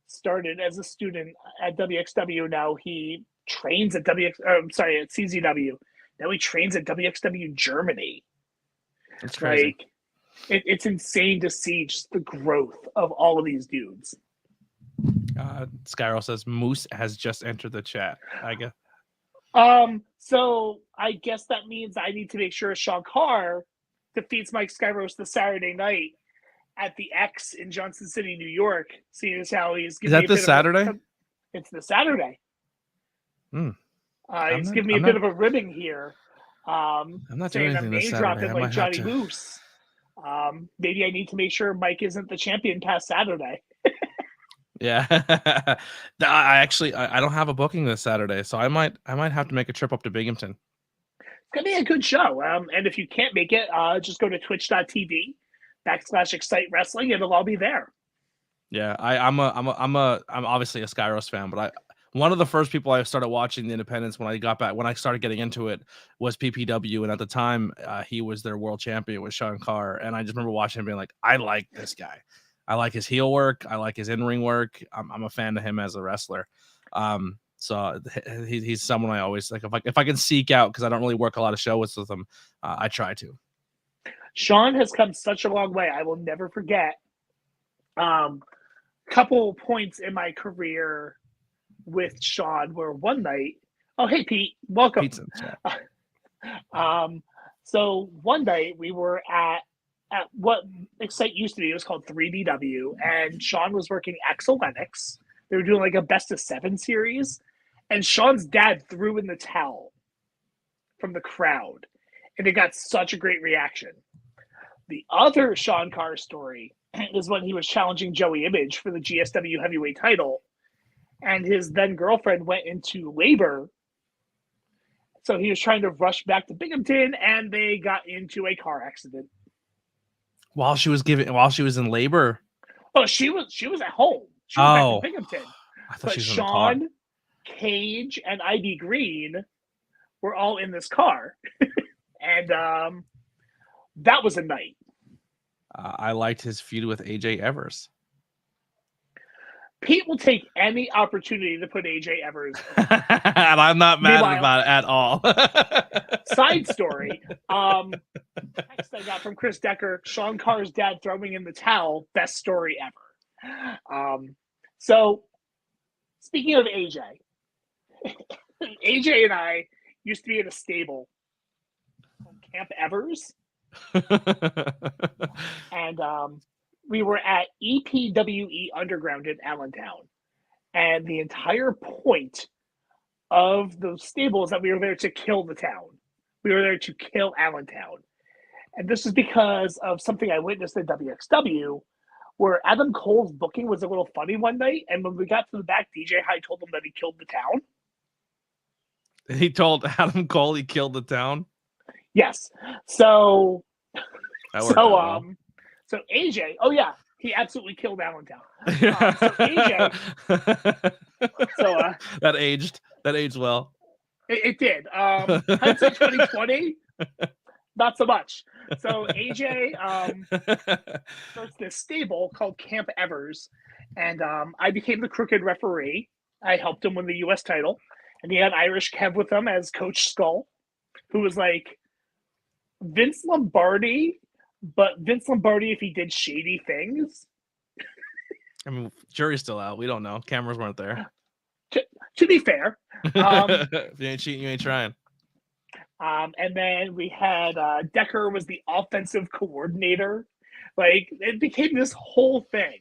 started as a student at WXW. Now he trains at at CZW. Now he trains at WXW Germany. That's crazy. Like, it's insane to see just the growth of all of these dudes. Skyro says Moose has just entered the chat. I guess. So I guess that means I need to make sure Sean Carr defeats Mike Skyros the Saturday night at the X in Johnson City, New York. Seeing as how he's giving me this Saturday? It's the Saturday. He's giving me a bit of a ribbing here. I'm not doing anything this Saturday. Dropping like Johnny Moose. Maybe I need to make sure Mike isn't the champion past Saturday. Yeah. I don't have a booking this Saturday, so I might have to make a trip up to Binghamton. It's gonna be a good show. And if you can't make it, just go to twitch.tv/Xcite Wrestling. It'll all be there. Yeah, I'm obviously a Skyros fan, but one of the first people I started watching the independents when I started getting into it was PPW, and at the time he was their world champion with Sean Carr, and I just remember watching him being like, I like this guy. I like his heel work. I like his in-ring work. I'm a fan of him as a wrestler. So he's someone I always like. If I can seek out, because I don't really work a lot of shows with him, I try to. Sean has come such a long way. I will never forget. Couple points in my career with Sean where one night. Oh, hey Pete, welcome. So one night we were at what Xcite used to be. It was called 3BW, and Sean was working Axel Lennox. They were doing like a best of 7 series, and Sean's dad threw in the towel from the crowd, and it got such a great reaction. The other Sean Carr story is when he was challenging Joey Image for the GSW heavyweight title, and his then girlfriend went into labor. So he was trying to rush back to Binghamton, and they got into a car accident. While she was in labor? Oh, she was at home. She was back in Binghamton. I thought she was Sean, in the car. Cage, and Ivy Green were all in this car. And that was a night. I liked his feud with AJ Evers. Pete will take any opportunity to put AJ Evers in. And I'm not mad about it at all. Side story. Text I got from Chris Decker, Sean Carr's dad throwing in the towel, best story ever. So speaking of AJ, AJ and I used to be in a stable called Camp Evers And we were at EPWE Underground in Allentown. And the entire point of the stable is that we were there to kill the town. We were there to kill Allentown. And this is because of something I witnessed at WXW, where Adam Cole's booking was a little funny one night. And when we got to the back, DJ High told him that he killed the town. He told Adam Cole he killed the town? Yes. So well. So AJ, oh yeah, he absolutely killed Allentown. So AJ, that aged well. It did. Hindsight 2020, not so much. So AJ starts this stable called Camp Evers, and I became the crooked referee. I helped him win the U.S. title, and he had Irish Kev with him as Coach Skull, who was like Vince Lombardi, but Vince Lombardi if he did shady things. I mean, jury's still out. We don't know. Cameras weren't there. To be fair. If you ain't cheating, you ain't trying. And then we had Decker was the offensive coordinator. Like, it became this whole thing.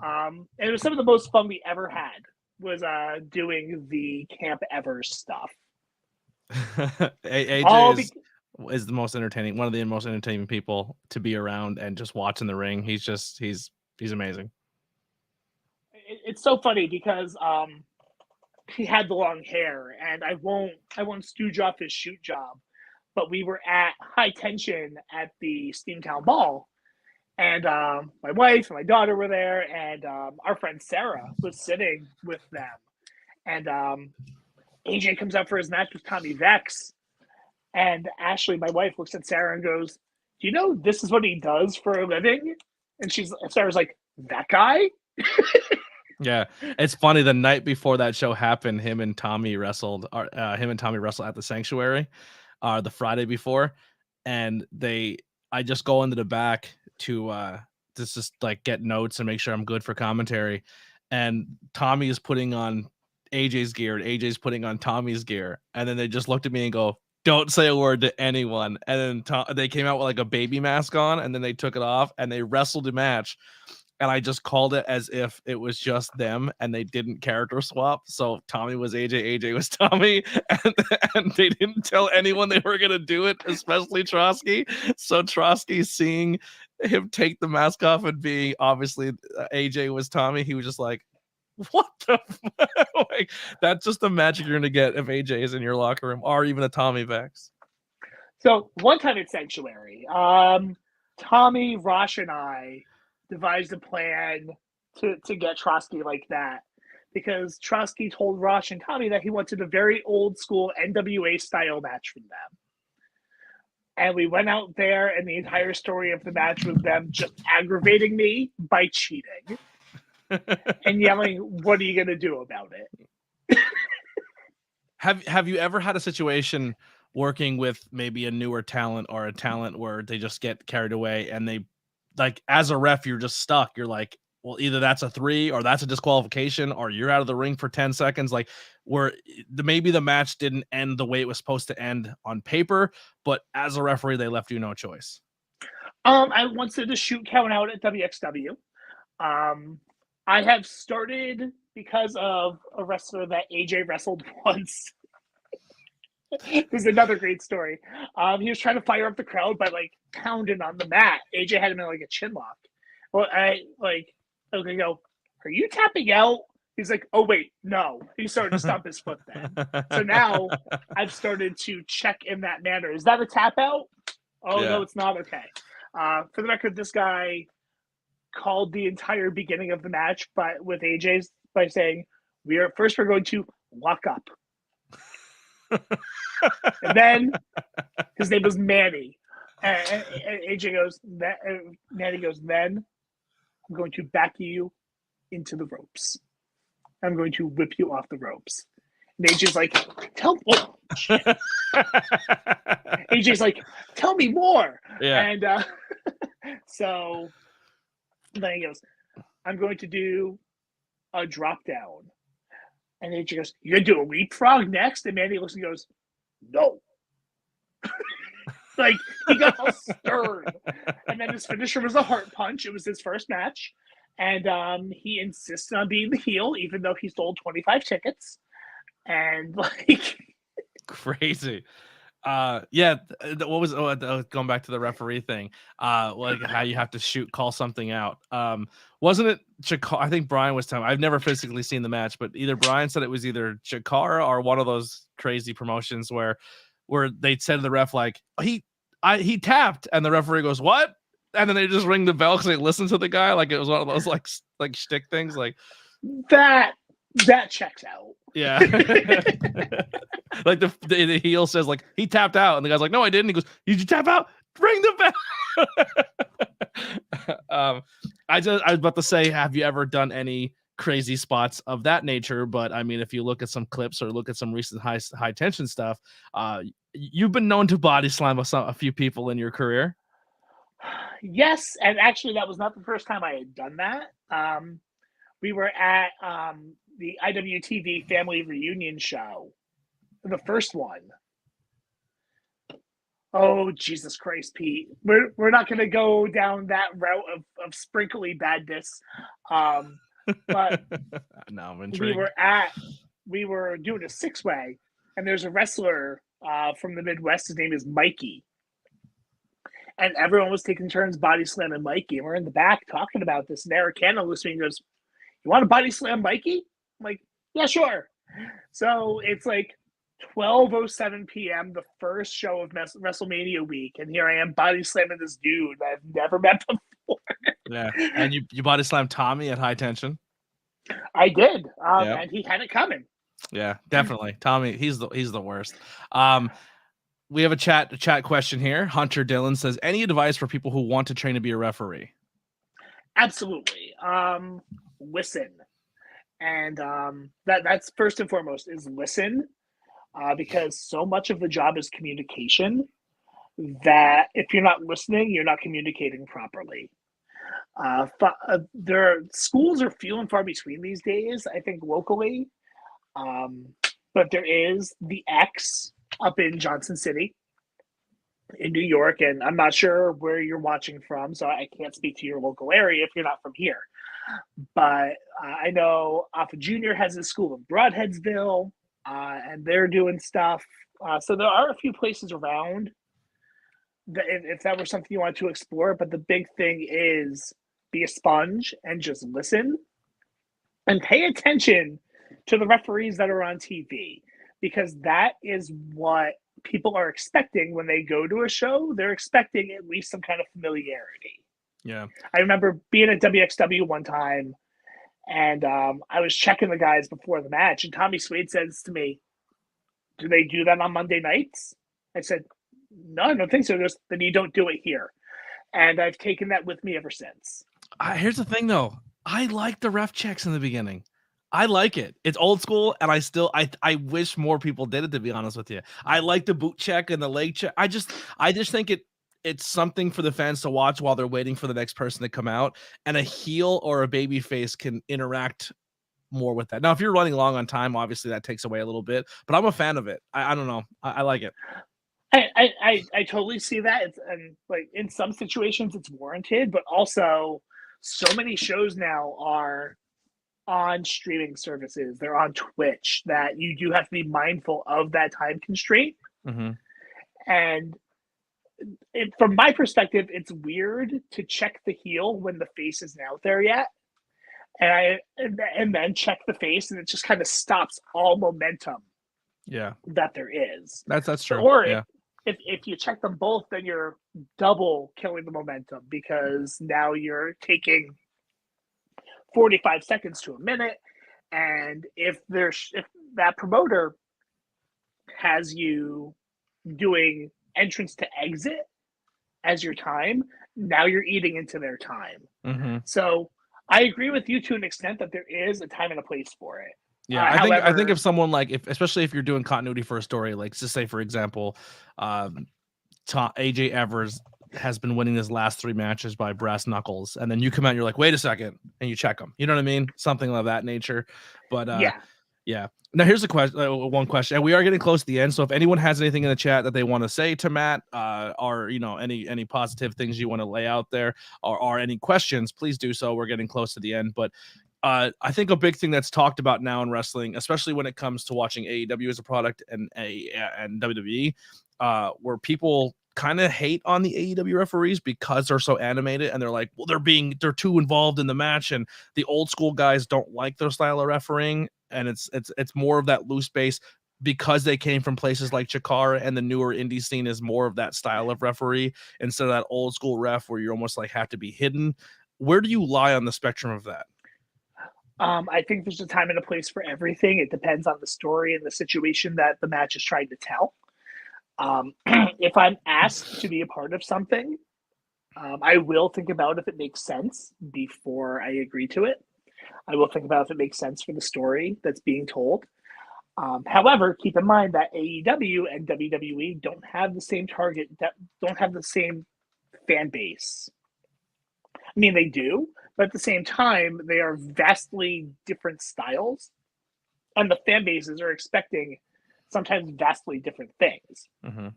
And it was some of the most fun we ever had was doing the Camp Evers stuff. AJ is the most entertaining, one of the most entertaining people to be around and just watch in the ring. He's amazing. It's so funny because he had the long hair, and I won't stooge off his shoot job, but we were at High Tension at the Steamtown Ball, and my wife and my daughter were there, and our friend Sarah was sitting with them, and AJ comes out for his match with Tommy Vex, and Ashley, my wife, looks at Sarah and goes, "Do you know this is what he does for a living?" And Sarah's like, "That guy?" Yeah, it's funny. The night before that show happened, him and Tommy wrestled at the Sanctuary, the Friday before, and I just go into the back to just like get notes and make sure I'm good for commentary, and Tommy is putting on AJ's gear and AJ's putting on Tommy's gear, and then they just looked at me and go, "Don't say a word to anyone." And then they came out with like a baby mask on, and then they took it off and they wrestled a match. And I just called it as if it was just them and they didn't character swap. So Tommy was AJ, AJ was Tommy, and they didn't tell anyone they were going to do it, especially Trotsky. So Trotsky, seeing him take the mask off and being obviously AJ was Tommy, he was just like, what the fuck? Like, that's just the magic you're going to get if AJ is in your locker room or even a Tommy Vex. So one time at Sanctuary, Tommy, Rosh, and I devised a plan to get Trotsky like that, because Trotsky told Rosh and Tommy that he wanted a very old school NWA style match from them. And we went out there, and the entire story of the match was them just aggravating me by cheating and yelling, "What are you going to do about it?" Have you ever had a situation working with maybe a newer talent or a talent where they just get carried away and they, like, as a ref, you're just stuck. You're like, well, either that's a 3 or that's a disqualification or you're out of the ring for 10 seconds. Like, where maybe the match didn't end the way it was supposed to end on paper, but as a referee, they left you no choice. I once did a shoot count out at WXW. I have started because of a wrestler that AJ wrestled once. This is another great story. He was trying to fire up the crowd by like pounding on the mat. AJ had him in like a chin lock. Well, I go, "Are you tapping out?" He's like, "Oh wait, no." He started to stomp his foot then. So now I've started to check in that manner. Is that a tap out? Oh, yeah. No, it's not. Okay. For the record, this guy called the entire beginning of the match with AJ's by saying, we're going to lock up. And then his name was Manny. And AJ goes, Manny goes, "Then I'm going to back you into the ropes. I'm going to whip you off the ropes." And AJ's like, AJ's like, "Tell me more." Yeah. And so then he goes, "I'm going to do a drop down." And AJ goes, "You're going to do a leapfrog next?" And Manny looks and goes, "No." Like, he got all stern. And then his finisher was a heart punch. It was his first match. And he insisted on being the heel, even though he sold 25 tickets. And, like... Crazy. Yeah, what was going back to the referee thing, like how you have to call something out. Wasn't it Chikara? I think Brian was telling me, I've never physically seen the match, but either Brian said it was either Chikara or one of those crazy promotions where they said to the ref, like, he tapped, and the referee goes, what? And then they just ring the bell because they listened to the guy. Like, it was one of those like shtick things. Like, that checks out. Yeah. Like the heel says, like, he tapped out, and the guy's like, no, I didn't. He goes, did you tap out? Ring the bell. I was about to say, have you ever done any crazy spots of that nature? But I mean, if you look at some clips or look at some recent high tension stuff, you've been known to body slam a few people in your career. Yes, and actually, that was not the first time I had done that. We were at the IWTV Family Reunion show, the first one. Oh, Jesus Christ, Pete. We're not going to go down that route of sprinkly badness. But no, I'm intrigued. We were doing a 6-way, and there's a wrestler from the Midwest. His name is Mikey. And everyone was taking turns body slamming Mikey. And we're in the back talking about this. And Eric Cannon looks at me and goes, you want to body slam Mikey? I'm like, yeah, sure. So it's like 12:07 p.m., the first show of WrestleMania week. And here I am body slamming this dude that I've never met before. Yeah. And you body slammed Tommy at High Tension? I did. And he had it coming. Yeah, definitely. Tommy, he's the worst. We have a chat question here. Hunter Dillon says, any advice for people who want to train to be a referee? Absolutely. Listen. And that's first and foremost is listen, because so much of the job is communication that if you're not listening, you're not communicating properly. Schools are few and far between these days, I think, locally. But there is the X up in Johnson City in New York, and I'm not sure where you're watching from, so I can't speak to your local area if you're not from here. But I know Alpha Junior has a school in Broadheadsville, and they're doing stuff. So there are a few places around that if that were something you want to explore. But the big thing is be a sponge and just listen and pay attention to the referees that are on TV, because that is what people are expecting when they go to a show. They're expecting at least some kind of familiarity. Yeah. I remember being at WXW one time, and I was checking the guys before the match, and Tommy Swade says to me, do they do that on Monday nights? I said, no, I don't think so. Then you don't do it here. And I've taken that with me ever since. Here's the thing, though. I like the ref checks in the beginning. I like it. It's old school, and I wish more people did it, to be honest with you. I like the boot check and the leg check. I just think it's something for the fans to watch while they're waiting for the next person to come out, and a heel or a baby face can interact more with that. Now, if you're running long on time, obviously that takes away a little bit, but I'm a fan of it. I don't know. I like it. I totally see that. And like in some situations it's warranted, but also so many shows now are on streaming services. They're on Twitch that you do have to be mindful of that time constraint. Mm-hmm. And from my perspective, it's weird to check the heel when the face isn't out there yet. And then check the face, and it just kind of stops all momentum. Yeah, that there is. That's true. Or yeah. if you check them both, then you're double killing the momentum, because now you're taking 45 seconds to a minute, and if that promoter has you doing entrance to exit as your time, now you're eating into their time. Mm-hmm. So I agree with you to an extent that there is a time and a place for it. Yeah, I think if someone especially if you're doing continuity for a story, like just say for example, AJ Evers has been winning his last 3 matches by brass knuckles, and then you come out and you're like, wait a second, and you check them. You know what I mean? Something of that nature. But Yeah. Now here's a question. One question, and we are getting close to the end. So if anyone has anything in the chat that they want to say to Matt, or any positive things you want to lay out there, or any questions, please do so. We're getting close to the end, but I think a big thing that's talked about now in wrestling, especially when it comes to watching AEW as a product and WWE, where people kind of hate on the AEW referees because they're so animated, and they're like, well, they're too involved in the match, and the old school guys don't like their style of refereeing, and it's more of that loose base because they came from places like Chikara, and the newer indie scene is more of that style of referee instead of that old school ref where you're almost like have to be hidden. Where do you lie on the spectrum of that? I think there's a time and a place for everything. It depends on the story and the situation that the match is trying to tell. If I'm asked to be a part of something, I will think about if it makes sense before I agree to it. I will think about if it makes sense for the story that's being told. However, keep in mind that AEW and WWE don't have the same target, don't have the same fan base. I mean, they do, but at the same time, they are vastly different styles, and the fan bases are expecting sometimes vastly different things. Mm-hmm.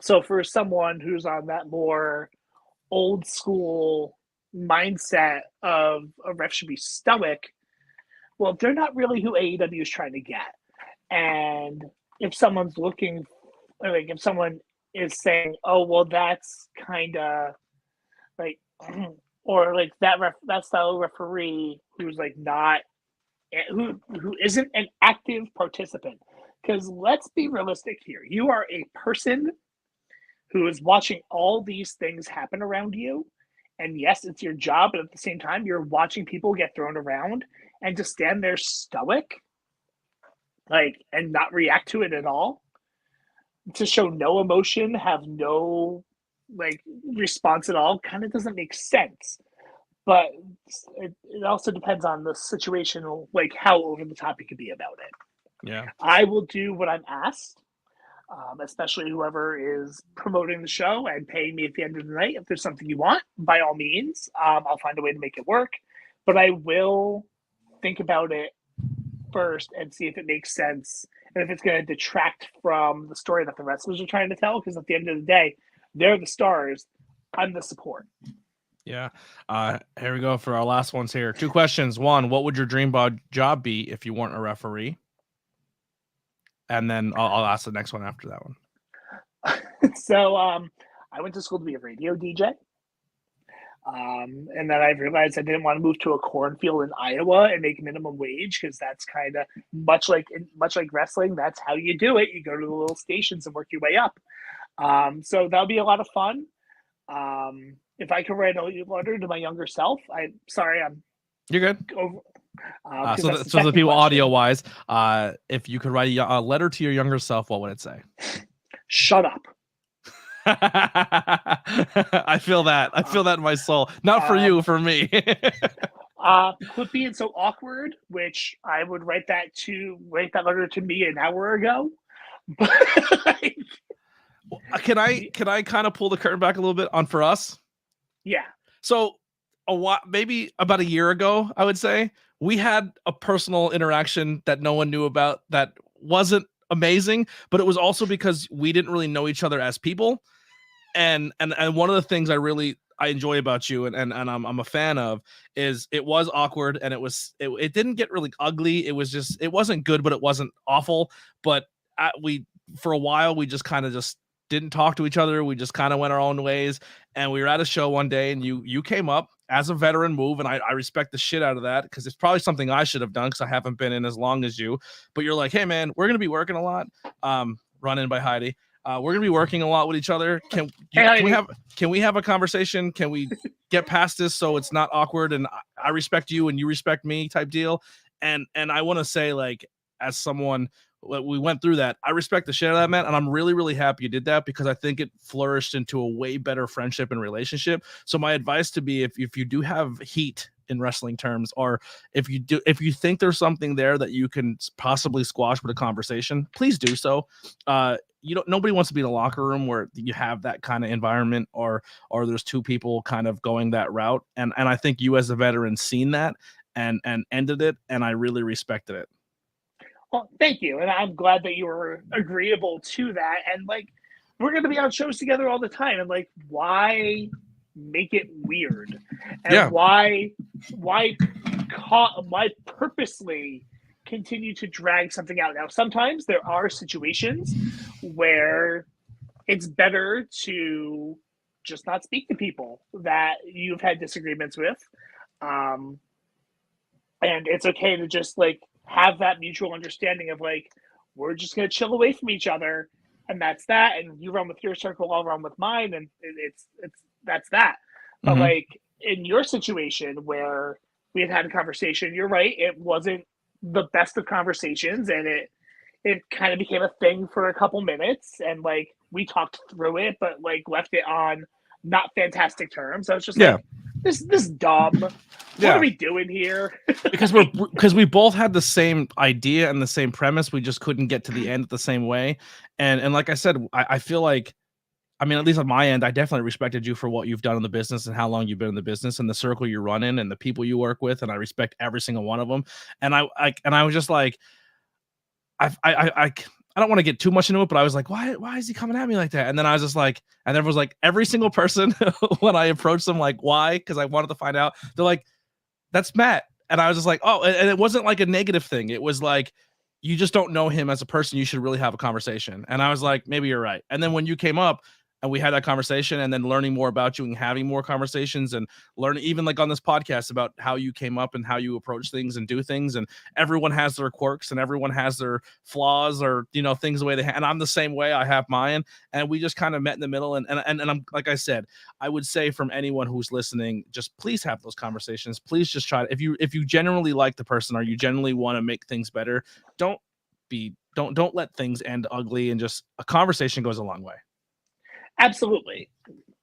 So for someone who's on that more old school mindset of a ref should be stoic, well, they're not really who AEW is trying to get. And if someone's looking, like if someone is saying, oh, well, that's kind of like, or like that style of referee who's like not, who isn't an active participant. Because let's be realistic here. You are a person who is watching all these things happen around you. And yes, it's your job, but at the same time, you're watching people get thrown around, and to stand there stoic, like, and not react to it at all, to show no emotion, have no like response at all, kind of doesn't make sense. But it also depends on the situation, like how over the top you could be about it. Yeah, I will do what I'm asked, especially whoever is promoting the show and paying me at the end of the night. If there's something you want, by all means, I'll find a way to make it work. But I will think about it first and see if it makes sense and if it's going to detract from the story that the wrestlers are trying to tell. Because at the end of the day, they're the stars. I'm the support. Yeah. Here we go for our last ones here. 2 questions. 1, what would your dream job be if you weren't a referee? And then I'll ask the next one after that one. So I went to school to be a radio DJ. And then I realized I didn't want to move to a cornfield in Iowa and make minimum wage, because that's kind of much like wrestling. That's how you do it. You go to the little stations and work your way up. So that'll be a lot of fun. If I could write a letter to my younger self, You're good. Over, so the people audio wise, if you could write a letter to your younger self, what would it say? Shut up. I feel that. I feel that in my soul. Not for you, for me. Quit being so awkward, which I would write that letter to me an hour ago. Can I kind of pull the curtain back a little bit on for us? Yeah. So maybe about a year ago, I would say, we had a personal interaction that no one knew about that wasn't amazing, but it was also because we didn't really know each other as people. And one of the things I enjoy about you and I'm a fan of is it was awkward, and it didn't get really ugly. It wasn't good, but it wasn't awful. But for a while, we just kind of just didn't talk to each other. We just kind of went our own ways, and we were at a show one day, and you came up as a veteran move, and I respect the shit out of that, because it's probably something I should have done because I haven't been in as long as you. But you're like, hey man, we're gonna be working a lot. Run in by Heidi. We're gonna be working a lot with each other. Can we have a conversation? Can we get past this so it's not awkward, and I respect you and you respect me type deal? And I want to say, like, as someone, we went through that, I respect the shit out of that, man, and I'm really, really happy you did that, because I think it flourished into a way better friendship and relationship. So my advice to be, if you do have heat in wrestling terms, or if you think there's something there that you can possibly squash with a conversation, please do so. Nobody wants to be in a locker room where you have that kind of environment, or there's 2 people kind of going that route. And I think you as a veteran seen that and ended it, and I really respected it. Well, thank you, and I'm glad that you were agreeable to that. And like, we're going to be on shows together all the time, and like, why make it weird? And Yeah. why purposely continue to drag something out? Now, sometimes there are situations where it's better to just not speak to people that you've had disagreements with. And it's okay to just like have that mutual understanding of like, we're just going to chill away from each other. And that's that. And you run with your circle, I'll run with mine. And that's that. But like in your situation where we had a conversation, you're right. It wasn't the best of conversations, and it kind of became a thing for a couple minutes, and like we talked through it, but like left it on not fantastic terms. I was just like, this dumb. What are we doing here? because we both had the same idea and the same premise. We just couldn't get to the end the same way. And like I said, I feel like, I mean, at least on my end, I definitely respected you for what you've done in the business and how long you've been in the business and the circle you run in and the people you work with. And I respect every single one of them. And I was just like, I don't want to get too much into it, but I was like, why is he coming at me like that? And then I was just like, and there was like every single person when I approached them, like, why? Because I wanted to find out. They're like, that's Matt. And I was just like, oh, and it wasn't like a negative thing. It was like, you just don't know him as a person. You should really have a conversation. And I was like, maybe you're right. And then when you came up, and we had that conversation, and then learning more about you and having more conversations and learning, even like on this podcast, about how you came up and how you approach things and do things. And everyone has their quirks and everyone has their flaws, or, you know, things the way they and I'm the same way. I have mine, and we just kind of met in the middle. And I'm, like I said, I would say from anyone who's listening, just please have those conversations. Please just try to, if you genuinely like the person or you genuinely want to make things better, don't let things end ugly, and just a conversation goes a long way. Absolutely.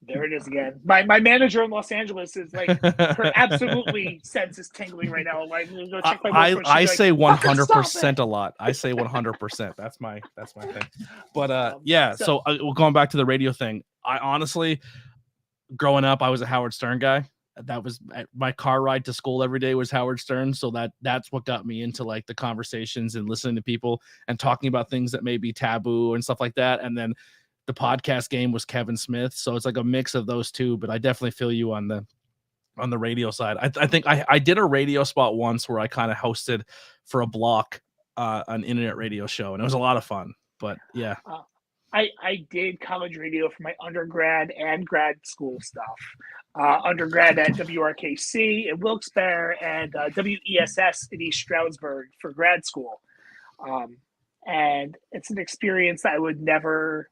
There it is again. My manager in Los Angeles is like, her absolutely sense is tingling right now. Like, go check my I say 100% a lot. I say 100%. That's my thing. But yeah. So going back to the radio thing, I honestly, growing up, I was a Howard Stern guy. That was my car ride to school every day was Howard Stern. So that's what got me into like the conversations and listening to people and talking about things that may be taboo and stuff like that. And then the podcast game was Kevin Smith. So it's like a mix of those two, but I definitely feel you on the radio side. I think I did a radio spot once where I kind of hosted for a block an internet radio show, and it was a lot of fun. But yeah. I did college radio for my undergrad and grad school stuff. Undergrad at WRKC in Wilkes-Barre and WESS in East Stroudsburg for grad school. And it's an experience that I would never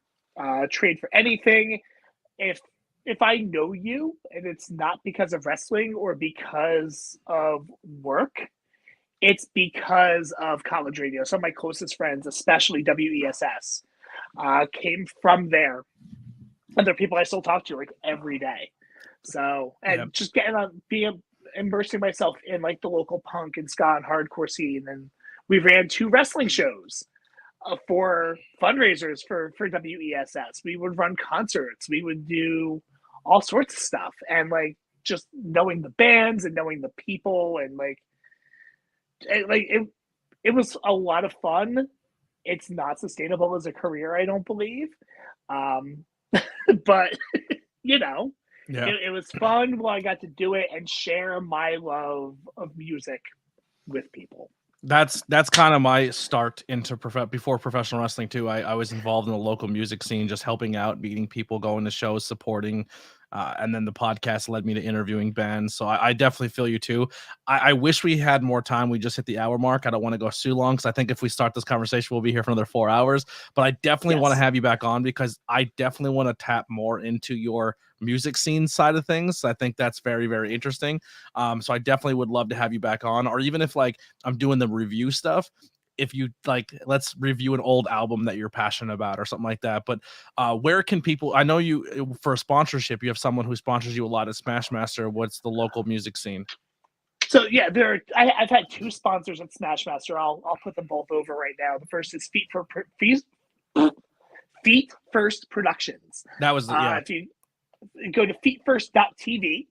trade for anything. If I know you and it's not because of wrestling or because of work, it's because of college radio. Some of my closest friends, especially WESS, came from there. And they're people I still talk to like every day. So, and just getting on, immersing myself in like the local punk and ska and hardcore scene. And we ran 2 wrestling shows for fundraisers for WESS. We would run concerts. We would do all sorts of stuff. And like just knowing the bands and knowing the people and it was a lot of fun. It's not sustainable as a career, I don't believe. But you know, it was fun while I got to do it and share my love of music with people. That's kind of my start into before professional wrestling too. I was involved in the local music scene, just helping out, meeting people, going to shows, supporting. And then the podcast led me to interviewing bands. So I definitely feel you too. I wish we had more time. We just hit the hour mark. I don't want to go too long because I think if we start this conversation, we'll be here for another 4 hours. But I definitely want to have you back on because I definitely want to tap more into your music scene side of things. I think that's very, very interesting. So I definitely would love to have you back on, or even if like I'm doing the review stuff, if you like, let's review an old album that you're passionate about or something like that. But where can people, I know you for a sponsorship, you have someone who sponsors you a lot at Smashmaster. What's the local music scene? So yeah, I've had 2 sponsors at Smashmaster. I'll put them both over right now. The first is Feet First Productions. That was if you go to feetfirst.tv,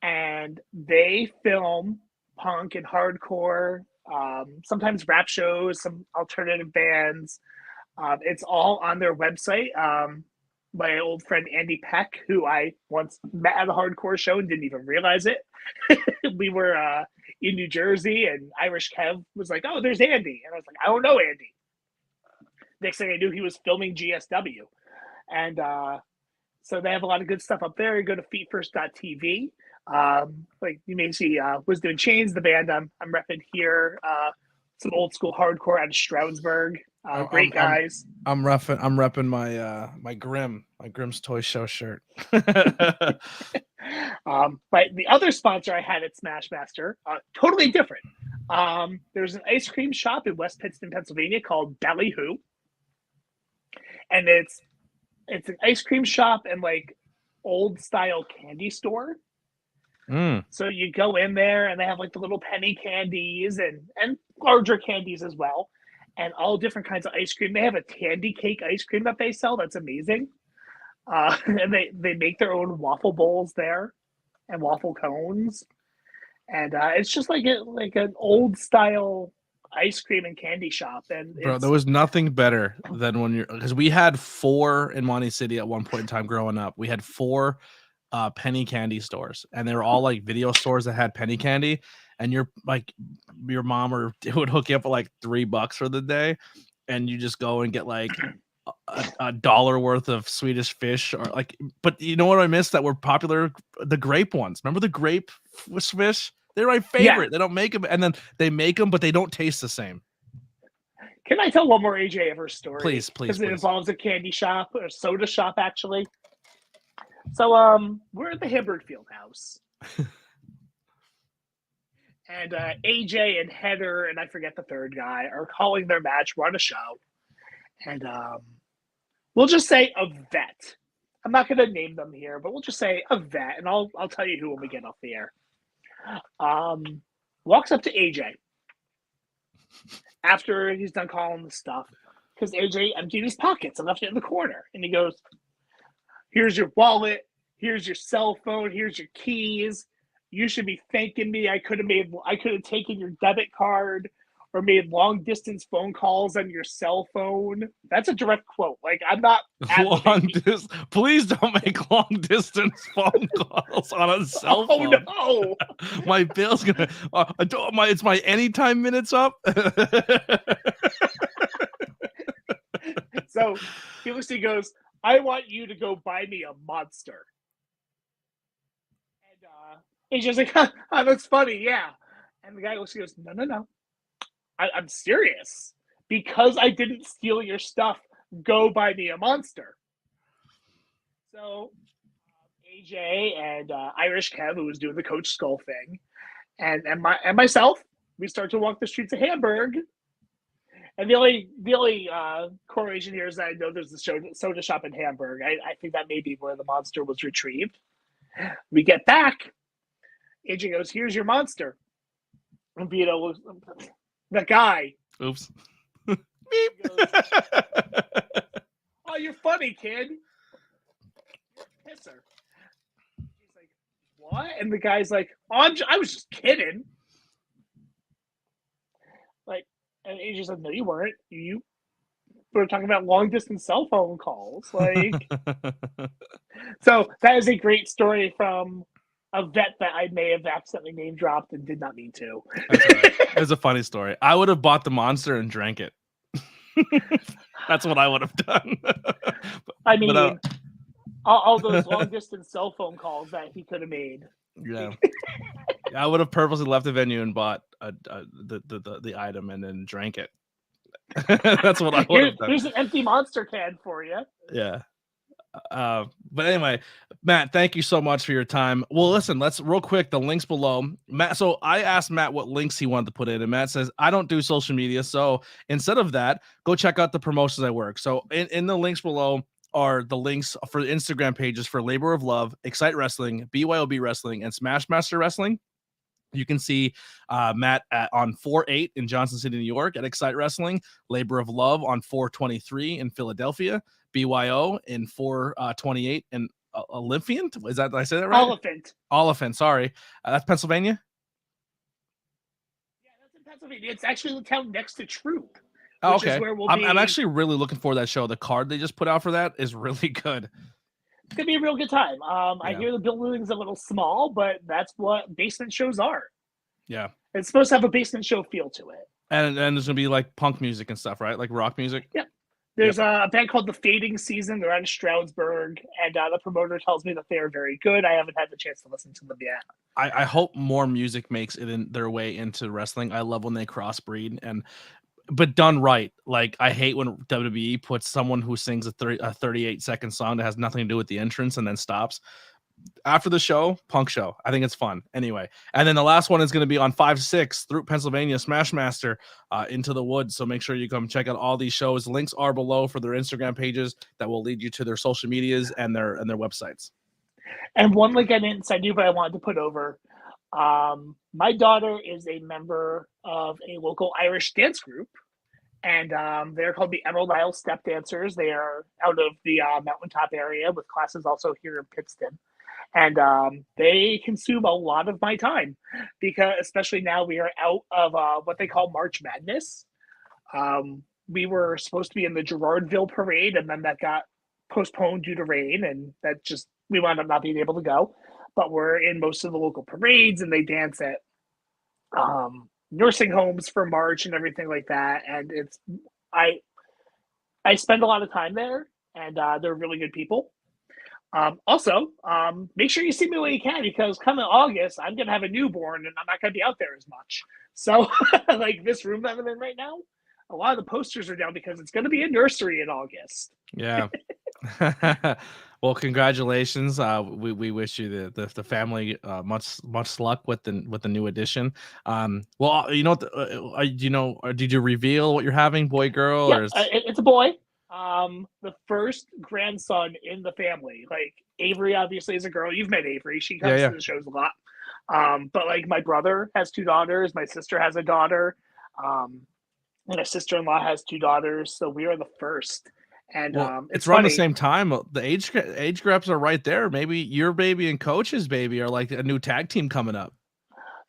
and they film punk and hardcore sometimes rap shows, some alternative bands. It's all on their website. My old friend Andy Peck, who I once met at a hardcore show and didn't even realize it. We were in New Jersey, and Irish Kev was like, "Oh, there's Andy," and I was like, "I don't know Andy." Next thing I knew, he was filming GSW, and so they have a lot of good stuff up there. You go to feetfirst.tv. Like you may see, was doing Chains, the band I'm repping here. Some old school hardcore out of Stroudsburg. Great guys. I'm repping my Grimm's Toy Show shirt. But the other sponsor I had at Smashmaster, totally different. There's an ice cream shop in West Pittston, Pennsylvania called Belly Who, and it's an ice cream shop and like old style candy store. So you go in there and they have like the little penny candies and larger candies as well, and all different kinds of ice cream. They have a candy cake ice cream that they sell. That's amazing. And they make their own waffle bowls there and waffle cones. And it's just like an old style ice cream and candy shop. And bro, there was nothing better than when because we had 4 in Monty City at one point in time growing up. We had 4 penny candy stores, and they were all like video stores that had penny candy, and your mom would hook you up for like $3 for the day, and you just go and get like a dollar worth of Swedish fish, or like, but you know what I missed that were popular? The grape ones. Remember the grape fish? They're my favorite. Yeah. They don't make them, and then they make them, but they don't taste the same. Can I tell one more AJ of her story? Please. Because it involves a candy shop or a soda shop, actually. So we're at the Hamburg Field House. And AJ and Heather, and I forget the third guy, are calling their match. We're on a show. And we'll just say a vet. I'm not going to name them here, but we'll just say a vet. And I'll tell you who when we get off the air. Walks up to AJ after he's done calling the stuff, because AJ emptied his pockets and left it in the corner. And he goes, "Here's your wallet. Here's your cell phone. Here's your keys. You should be thanking me. I could have taken your debit card or made long distance phone calls on your cell phone." That's a direct quote. Like, I'm not. Please don't make long distance phone calls on a cell phone. Oh no! My bill's gonna. It's my anytime minutes up. So he goes, "I want you to go buy me a Monster." And he's just like, "Oh, that's funny, yeah." And the guy goes, "No. I'm serious. Because I didn't steal your stuff, go buy me a Monster." So AJ and Irish Kev, who was doing the Coach Skull thing, and myself, we start to walk the streets of Hamburg. And the only correlation here is that I know there's a soda shop in Hamburg. I think that may be where the Monster was retrieved. We get back. AJ goes, "Here's your Monster." And Vito, the guy. Oops. Goes, "Oh, you're funny, kid. You're a pisser." He's like, "What?" And the guy's like, "Oh, I was just kidding." Like, and AJ's like, "No, you weren't. You were talking about long distance cell phone calls." Like, so that is a great story from a vet that I may have accidentally name dropped and did not mean to. That's right. It's a funny story. I would have bought the Monster and drank it. That's what I would have done. I mean, all those long distance cell phone calls that he could have made. Yeah. I would have purposely left the venue and bought the item and then drank it. That's what I would have done. Here's an empty Monster can for you. Yeah. But anyway, Matt, thank you so much for your time. Well, listen, let's real quick, the links below. Matt, so I asked Matt what links he wanted to put in, and Matt says, "I don't do social media. So instead of that, go check out the promotions I work." So in the links below are the links for the Instagram pages for Labor of Love, Xcite Wrestling, BYOB Wrestling, and Smashmaster Wrestling. You can see Matt on 4/8 in Johnson City, New York at Xcite Wrestling, Labor of Love on 4/23 in Philadelphia, BYO in 4/28 in Olyphant. Is that, did I say that right? Olyphant. Sorry. That's Pennsylvania? Yeah, that's in Pennsylvania. It's actually the town next to Throop. Oh, which okay. is where we'll I'm actually really looking for that show. The card they just put out for that is really good. It's gonna be a real good time. I Yeah. hear the building's a little small, but that's what basement shows are. Yeah. It's supposed to have a basement show feel to it. And there's gonna be like punk music and stuff, right? Like rock music. Yep. There's a band called The Fading Season. They're out of Stroudsburg, and the promoter tells me that they are very good. I haven't had the chance to listen to them yet. I hope more music makes it in their way into wrestling. I love when they crossbreed but done right. Like, I hate when WWE puts someone who sings a 38-second song that has nothing to do with the entrance and then stops. After the show, punk show. I think it's fun. Anyway, and then the last one is going to be on 5/6 through Pennsylvania, Smashmaster, Into the Woods. So make sure you come check out all these shows. Links are below for their Instagram pages that will lead you to their social medias and their websites. And one link I didn't send you, but I wanted to put over. My daughter is a member of a local Irish dance group, and they're called the Emerald Isle Step Dancers. They are out of the mountaintop area with classes also here in Pittston. And they consume a lot of my time because, especially now, we are out of what they call March Madness. We were supposed to be in the Girardville parade, and then that got postponed due to rain, and we wound up not being able to go. But we're in most of the local parades, and they dance at nursing homes for March and everything like that. And I spend a lot of time there, and they're really good people. Also, make sure you see me when you can, because coming August, I'm going to have a newborn and I'm not going to be out there as much. So, like this room that I'm in right now, a lot of the posters are down because it's going to be a nursery in August. Yeah. Well, congratulations. We wish you the family much luck with the new addition. Well, did you reveal what you're having, boy, girl? Yeah, or it's a boy. The first grandson in the family. Like Avery obviously is a girl. You've met Avery. She comes to the shows a lot. But like my brother has 2 daughters. My sister has a daughter. And my sister-in-law has 2 daughters. So we are the first. And it's around the same time. The age gaps are right there. Maybe your baby and Coach's baby are like a new tag team coming up.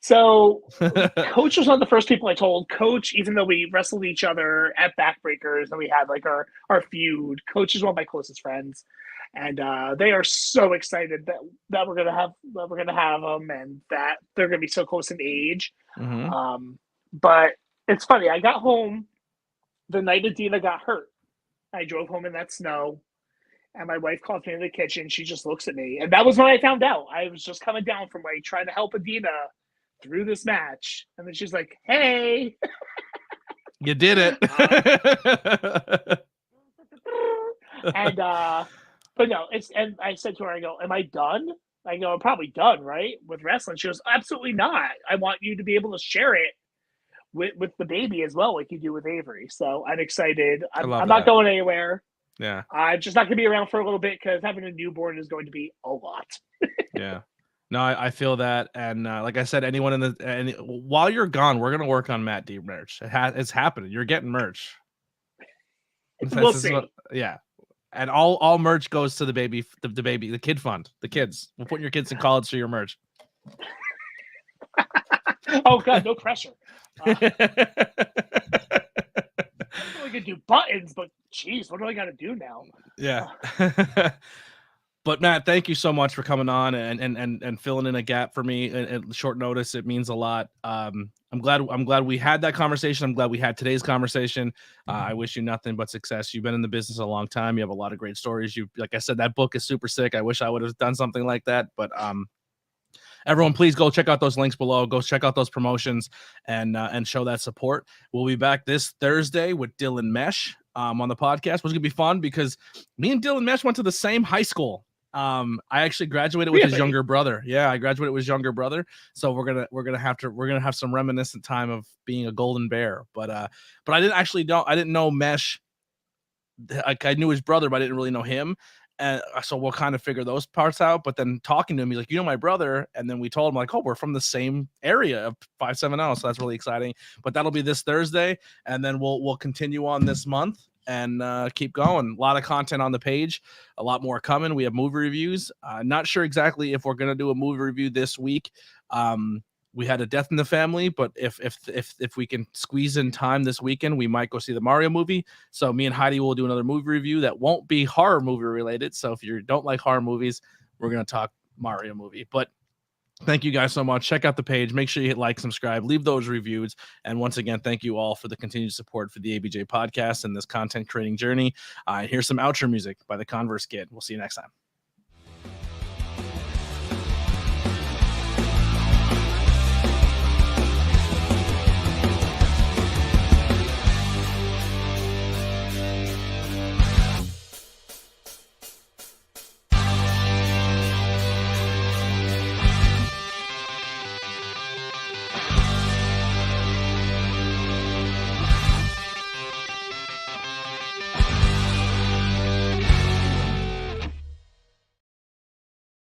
So Coach was one of the first people I told. Coach, even though we wrestled each other at Backbreakers and we had like our feud, Coach is one of my closest friends, and they are so excited that we're gonna have them and that they're gonna be so close in age. Mm-hmm. But it's funny. I got home the night Adena got hurt. I drove home in that snow, and my wife called me in the kitchen. She just looks at me, and that was when I found out. I was just coming down from like trying to help Adena through this match, and then she's like, "Hey, you did it!" And but no, and I said to her, I go, "Am I done?" I go, "I'm probably done, right, with wrestling." She goes, "Absolutely not. I want you to be able to share it with the baby as well, like you do with Avery." So I'm excited. I'm not going anywhere. Yeah, I'm just not going to be around for a little bit because having a newborn is going to be a lot. Yeah. No, I feel that, and like I said, anyone while you're gone, we're gonna work on Matt D merch. It's happening. You're getting merch. We'll see. Yeah, and all merch goes to the baby, the kid fund, the kids. We're putting your kids in college through your merch. Oh God, no pressure. I could do buttons, but geez, what do I got to do now? Yeah. But Matt, thank you so much for coming on and filling in a gap for me at short notice. It means a lot. I'm glad we had that conversation. I'm glad we had today's conversation. I wish you nothing but success. You've been in the business a long time. You have a lot of great stories. Like I said, that book is super sick. I wish I would have done something like that. But everyone, please go check out those links below. Go check out those promotions and show that support. We'll be back this Thursday with Dylan Mesh on the podcast, which is gonna be fun because me and Dylan Mesh went to the same high school. I actually graduated with his younger brother. Yeah, I graduated with his younger brother. So we're gonna have some reminiscent time of being a golden bear. But I didn't know Mesh. Like, I knew his brother, but I didn't really know him. And so we'll kind of figure those parts out. But then talking to him, he's like, "You know my brother," and then we told him like, "Oh, we're from the same area of 570." So that's really exciting. But that'll be this Thursday, and then we'll continue on this month and keep going. A lot of content on the page, a lot more coming. We have movie reviews. Not sure exactly if we're gonna do a movie review this week. we had a death in the family, but if we can squeeze in time this weekend, we might go see the Mario movie. So me and Heidi will do another movie review that won't be horror movie related. So if you don't like horror movies, we're going to talk Mario movie. But thank you guys so much. Check out the page. Make sure you hit like, subscribe, leave those reviews. And once again, thank you all for the continued support for the ABJ podcast and this content creating journey. Here's some outro music by the Converse Kid. We'll see you next time.